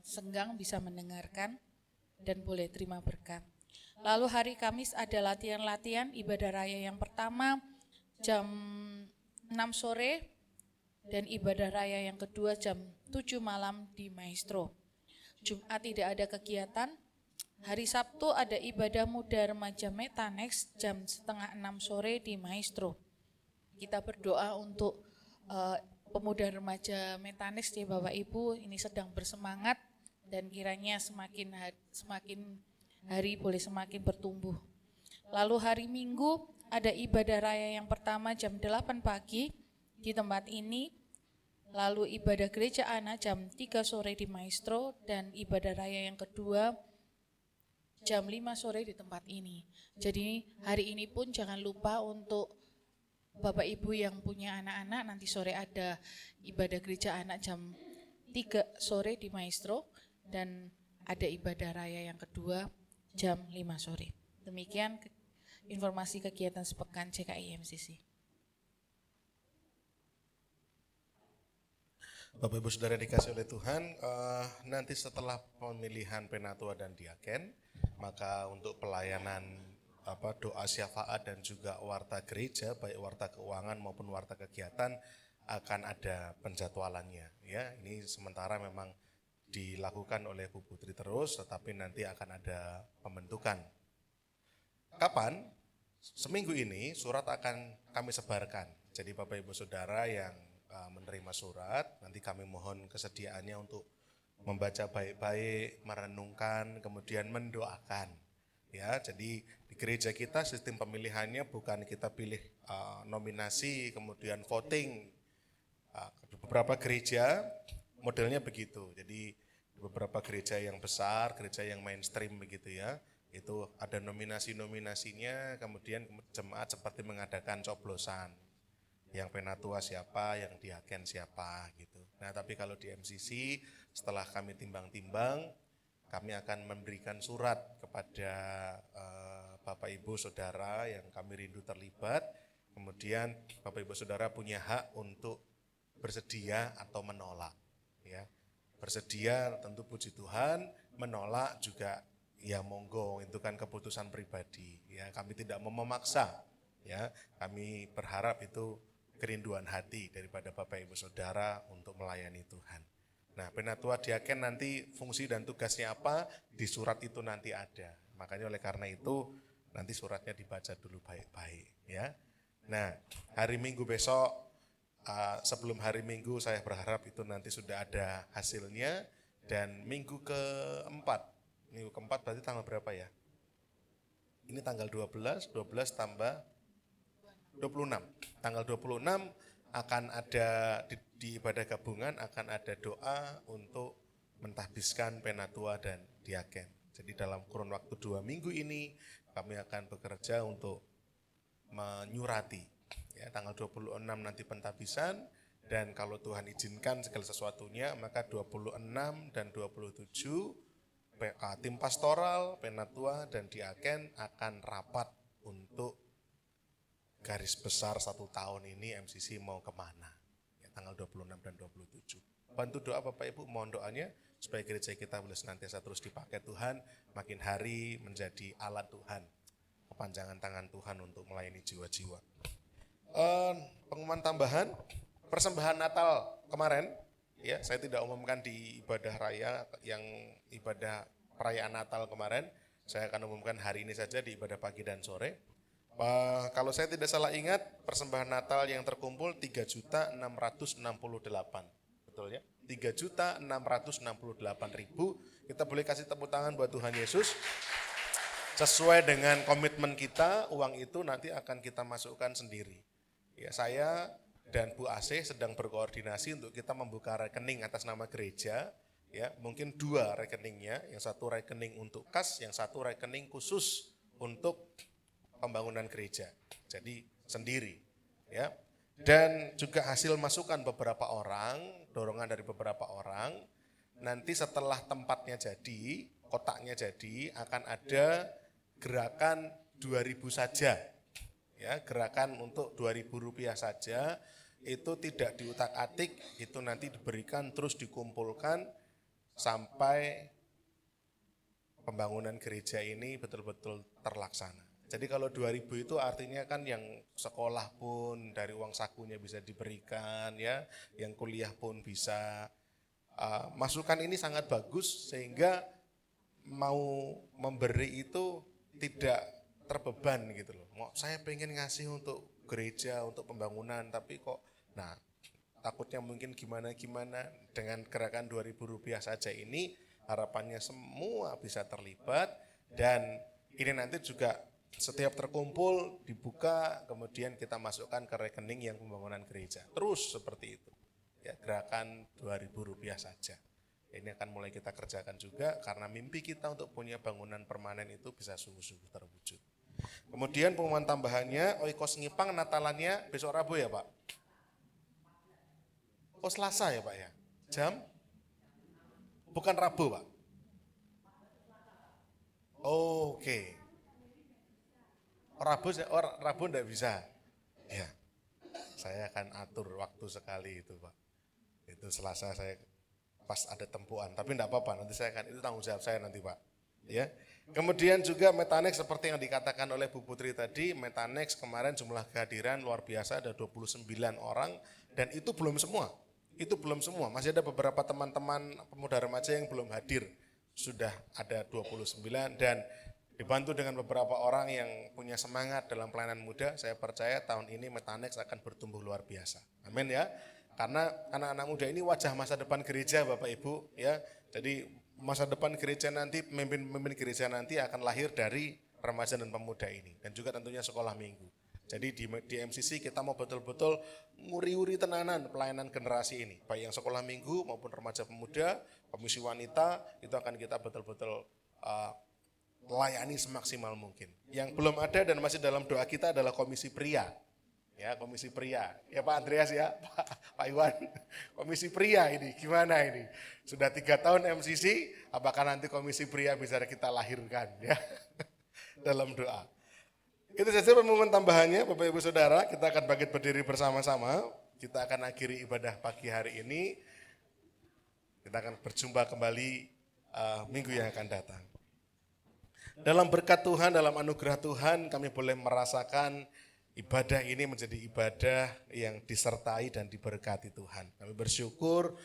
senggang bisa mendengarkan dan boleh terima berkat. Lalu hari Kamis ada latihan-latihan ibadah raya yang pertama jam 6 sore dan ibadah raya yang kedua jam 7 malam di Maestro. Jumat tidak ada kegiatan. Hari Sabtu ada ibadah muda remaja Metanex jam setengah 6 sore di Maestro. Kita berdoa untuk pemuda remaja Metanex ya Bapak Ibu, ini sedang bersemangat dan kiranya semakin hari boleh semakin bertumbuh. Lalu hari Minggu ada ibadah raya yang pertama jam 8 pagi di tempat ini, lalu ibadah gereja anak jam 3 sore di Maestro dan ibadah raya yang kedua jam 5 sore di tempat ini. Jadi hari ini pun jangan lupa untuk Bapak Ibu yang punya anak-anak, nanti sore ada ibadah gereja anak jam 3 sore di Maestro dan ada ibadah raya yang kedua jam 5 sore. Demikian informasi kegiatan sepekan JKI MCC. Bapak Ibu Saudara dikasih oleh Tuhan, nanti setelah pemilihan penatua dan diaken, maka untuk pelayanan doa syafaat dan juga warta gereja, baik warta keuangan maupun warta kegiatan akan ada penjadwalannya. Ya, ini sementara memang dilakukan oleh Bu Putri terus, tetapi nanti akan ada pembentukan. Kapan? Seminggu ini surat akan kami sebarkan. Jadi Bapak Ibu Saudara yang menerima surat, nanti kami mohon kesediaannya untuk membaca baik-baik, merenungkan, kemudian mendoakan. Ya, jadi di gereja kita sistem pemilihannya bukan kita pilih nominasi kemudian voting. Beberapa gereja modelnya begitu. Jadi beberapa gereja yang besar, gereja yang mainstream begitu ya, itu ada nominasi-nominasinya, kemudian jemaat seperti mengadakan coblosan. Yang penatua siapa, yang diaken siapa gitu. Nah, tapi kalau di MCC setelah kami timbang-timbang, kami akan memberikan surat kepada Bapak Ibu Saudara yang kami rindu terlibat. Kemudian Bapak Ibu Saudara punya hak untuk bersedia atau menolak. Ya, bersedia tentu puji Tuhan, menolak juga ya monggo, itu kan keputusan pribadi. Ya, kami tidak mau memaksa. Ya, kami berharap itu kerinduan hati daripada Bapak Ibu Saudara untuk melayani Tuhan. Nah, Penatua Diaken nanti fungsi dan tugasnya apa, di surat itu nanti ada. Makanya oleh karena itu nanti suratnya dibaca dulu baik-baik ya. Nah, hari Minggu besok, sebelum hari Minggu saya berharap itu nanti sudah ada hasilnya. Dan minggu keempat berarti tanggal berapa ya? Ini tanggal 12 tambah 26. Tanggal 26 akan ada di ibadah gabungan akan ada doa untuk mentahbiskan Penatua dan Diaken. Jadi dalam kurun waktu 2 minggu ini kami akan bekerja untuk menyurati. Ya, tanggal 26 nanti pentahbisan, dan kalau Tuhan izinkan segala sesuatunya maka 26 dan 27 tim pastoral, Penatua dan Diaken akan rapat untuk garis besar 1 tahun ini MCC mau kemana, ya, tanggal 26 dan 27. Bantu doa Bapak Ibu, mohon doanya supaya gereja kita boleh senantiasa terus dipakai Tuhan, makin hari menjadi alat Tuhan, kepanjangan tangan Tuhan untuk melayani jiwa-jiwa. Pengumuman tambahan, persembahan Natal kemarin, ya saya tidak umumkan di ibadah raya, yang ibadah perayaan Natal kemarin, saya akan umumkan hari ini saja di ibadah pagi dan sore. Kalau saya tidak salah ingat, persembahan Natal yang terkumpul 3.668, betul ya? 3.668.000. Kita boleh kasih tepuk tangan buat Tuhan Yesus. Sesuai dengan komitmen kita, uang itu nanti akan kita masukkan sendiri. Ya, saya dan Bu Asih sedang berkoordinasi untuk kita membuka rekening atas nama gereja. Ya, mungkin 2 rekeningnya, yang satu rekening untuk kas, yang satu rekening khusus untuk pembangunan gereja, jadi sendiri, ya. Dan juga hasil masukan beberapa orang, dorongan dari beberapa orang, nanti setelah tempatnya jadi, kotaknya jadi, akan ada gerakan 2.000 saja, ya, gerakan untuk Rp2.000 saja, itu tidak diutak-atik, itu nanti diberikan terus dikumpulkan sampai pembangunan gereja ini betul-betul terlaksana. Jadi kalau 2.000 itu artinya kan yang sekolah pun dari uang sakunya bisa diberikan, ya, yang kuliah pun bisa. Masukan ini sangat bagus sehingga mau memberi itu tidak terbeban gitu loh. Mau saya pengen ngasih untuk gereja, untuk pembangunan, tapi kok, nah takutnya mungkin gimana-gimana. Dengan gerakan Rp2.000 saja ini harapannya semua bisa terlibat, dan ini nanti juga setiap terkumpul dibuka, kemudian kita masukkan ke rekening yang pembangunan gereja. Terus seperti itu. Ya, gerakan Rp2.000 saja. Ini akan mulai kita kerjakan juga karena mimpi kita untuk punya bangunan permanen itu bisa sungguh-sungguh terwujud. Kemudian pengumuman tambahannya, Oikos Ngipang Natalannya besok Rabu ya Pak? Oh Selasa ya Pak ya? Jam? Bukan Rabu Pak? Oh, oke. Rabu enggak bisa. Ya. Saya akan atur waktu sekali itu, Pak. Itu Selasa saya pas ada tempuhan, tapi enggak apa-apa, nanti saya akan, itu tanggung jawab saya nanti, Pak. Ya. Kemudian juga Metanex seperti yang dikatakan oleh Bu Putri tadi, Metanex kemarin jumlah kehadiran luar biasa, ada 29 orang, dan itu belum semua. Itu belum semua, masih ada beberapa teman-teman pemuda remaja yang belum hadir. Sudah ada 29 dan dibantu dengan beberapa orang yang punya semangat dalam pelayanan muda, saya percaya tahun ini Metanex akan bertumbuh luar biasa. Amin ya. Karena anak-anak muda ini wajah masa depan gereja Bapak Ibu ya. Jadi masa depan gereja nanti, pemimpin gereja nanti akan lahir dari remaja dan pemuda ini. Dan juga tentunya sekolah minggu. Jadi di MCC kita mau betul-betul nguri-uri tenanan pelayanan generasi ini. Baik yang sekolah minggu maupun remaja pemuda, komisi wanita, itu akan kita betul-betul layani semaksimal mungkin. Yang belum ada dan masih dalam doa kita adalah komisi pria. Ya, komisi pria. Ya Pak Andreas ya, Pak Iwan. Komisi pria ini, gimana ini? Sudah 3 tahun MCC, apakah nanti komisi pria bisa kita lahirkan ya? Dalam doa. Itu saja pengumuman tambahannya Bapak Ibu Saudara, kita akan bangkit berdiri bersama-sama. Kita akan akhiri ibadah pagi hari ini. Kita akan berjumpa kembali minggu yang akan datang. Dalam berkat Tuhan, dalam anugerah Tuhan, kami boleh merasakan ibadah ini menjadi ibadah yang disertai dan diberkati Tuhan. Kami bersyukur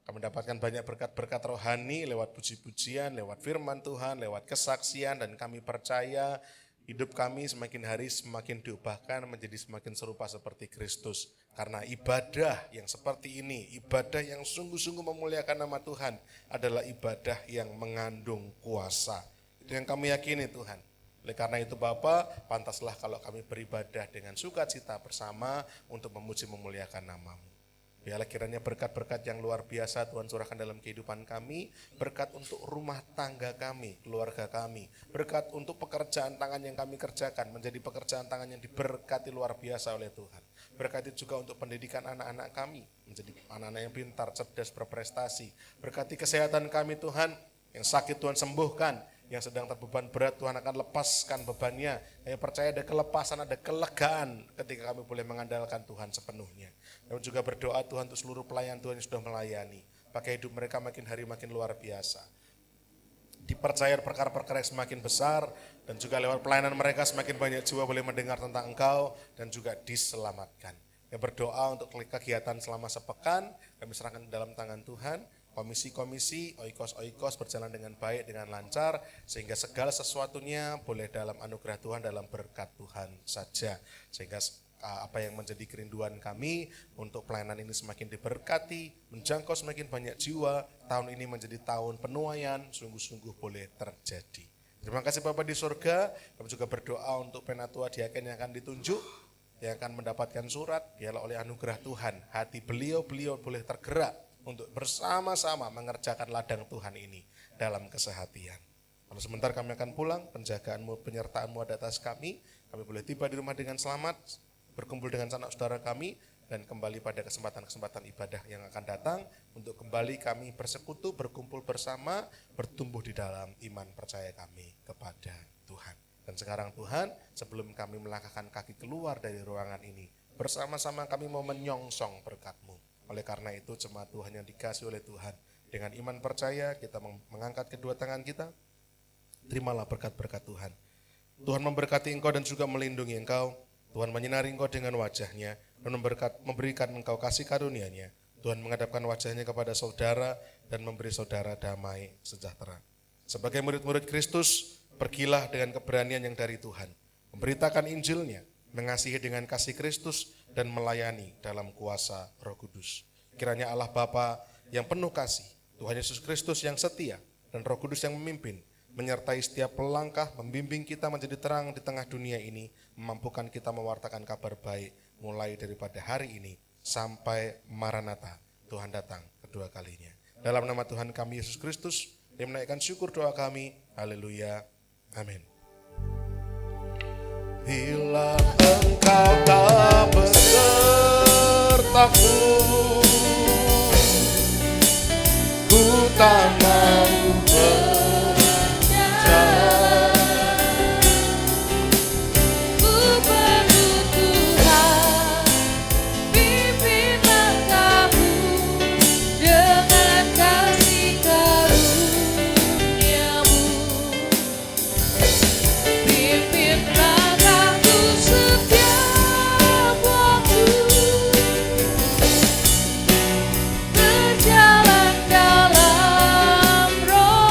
kami mendapatkan banyak berkat-berkat rohani lewat puji-pujian, lewat firman Tuhan, lewat kesaksian, dan kami percaya hidup kami semakin hari semakin diubahkan menjadi semakin serupa seperti Kristus. Karena ibadah yang seperti ini, ibadah yang sungguh-sungguh memuliakan nama Tuhan adalah ibadah yang mengandung kuasa. Itu yang kami yakini Tuhan. Oleh karena itu Bapa, pantaslah kalau kami beribadah dengan sukacita bersama untuk memuji memuliakan nama-Mu. Biarlah kiranya berkat-berkat yang luar biasa Tuhan curahkan dalam kehidupan kami, berkat untuk rumah tangga kami, keluarga kami, berkat untuk pekerjaan tangan yang kami kerjakan, menjadi pekerjaan tangan yang diberkati luar biasa oleh Tuhan. Berkati juga untuk pendidikan anak-anak kami, menjadi anak-anak yang pintar, cerdas, berprestasi. Berkati kesehatan kami Tuhan, yang sakit Tuhan sembuhkan, yang sedang terbeban berat Tuhan akan lepaskan bebannya. Kami percaya ada kelepasan, ada kelegaan ketika kami boleh mengandalkan Tuhan sepenuhnya. Kami juga berdoa Tuhan untuk seluruh pelayan Tuhan yang sudah melayani. Pakai hidup mereka makin hari makin luar biasa. Dipercaya perkara-perkara yang semakin besar, dan juga lewat pelayanan mereka semakin banyak jiwa boleh mendengar tentang Engkau dan juga diselamatkan. Kami berdoa untuk kegiatan selama sepekan, kami serahkan dalam tangan Tuhan. Komisi-komisi, oikos-oikos berjalan dengan baik, dengan lancar, sehingga segala sesuatunya boleh dalam anugerah Tuhan, dalam berkat Tuhan saja. Sehingga apa yang menjadi kerinduan kami untuk pelayanan ini semakin diberkati, menjangkau semakin banyak jiwa, tahun ini menjadi tahun penuaian, sungguh-sungguh boleh terjadi. Terima kasih Bapak di surga, kami juga berdoa untuk penatua diaken yang akan ditunjuk, yang akan mendapatkan surat, biarlah oleh anugerah Tuhan, hati beliau boleh tergerak, untuk bersama-sama mengerjakan ladang Tuhan ini dalam kesehatian. Kalau sebentar kami akan pulang, penjagaanmu, penyertaanmu ada atas kami boleh tiba di rumah dengan selamat, berkumpul dengan sanak saudara kami, dan kembali pada kesempatan-kesempatan ibadah yang akan datang, untuk kembali kami bersekutu, berkumpul bersama, bertumbuh di dalam iman percaya kami kepada Tuhan. Dan sekarang Tuhan, sebelum kami melangkahkan kaki keluar dari ruangan ini, bersama-sama kami mau menyongsong berkat-Mu. Oleh karena itu jemaat Tuhan yang dikasihi oleh Tuhan, dengan iman percaya kita mengangkat kedua tangan kita, terimalah berkat-berkat Tuhan. Tuhan memberkati engkau dan juga melindungi engkau. Tuhan menyinari engkau dengan wajahnya dan memberikan engkau kasih karunia-Nya. Tuhan menghadapkan wajahnya kepada saudara dan memberi saudara damai sejahtera. Sebagai murid-murid Kristus, pergilah dengan keberanian yang dari Tuhan, memberitakan Injil-Nya, mengasihi dengan kasih Kristus, dan melayani dalam kuasa Roh Kudus. Kiranya Allah Bapa yang penuh kasih, Tuhan Yesus Kristus yang setia, dan Roh Kudus yang memimpin, menyertai setiap langkah, membimbing kita menjadi terang di tengah dunia ini, memampukan kita mewartakan kabar baik, mulai daripada hari ini sampai Maranatha, Tuhan datang kedua kalinya. Dalam nama Tuhan kami Yesus Kristus, yang menaikkan syukur doa kami, haleluya, amin. Bila engkau tak besertaku, ku tak mau berjalan. Ku perlu Tuhan, pimpin langkahmu dengan kasih karunia-Mu. Pimpin langkahku setiap waktu, berjalan dalam Roh.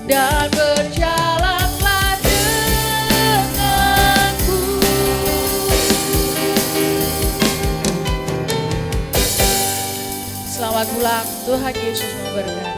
dan berjalanlah denganku. Selamat pulang, Tuhan Yesus memberkati.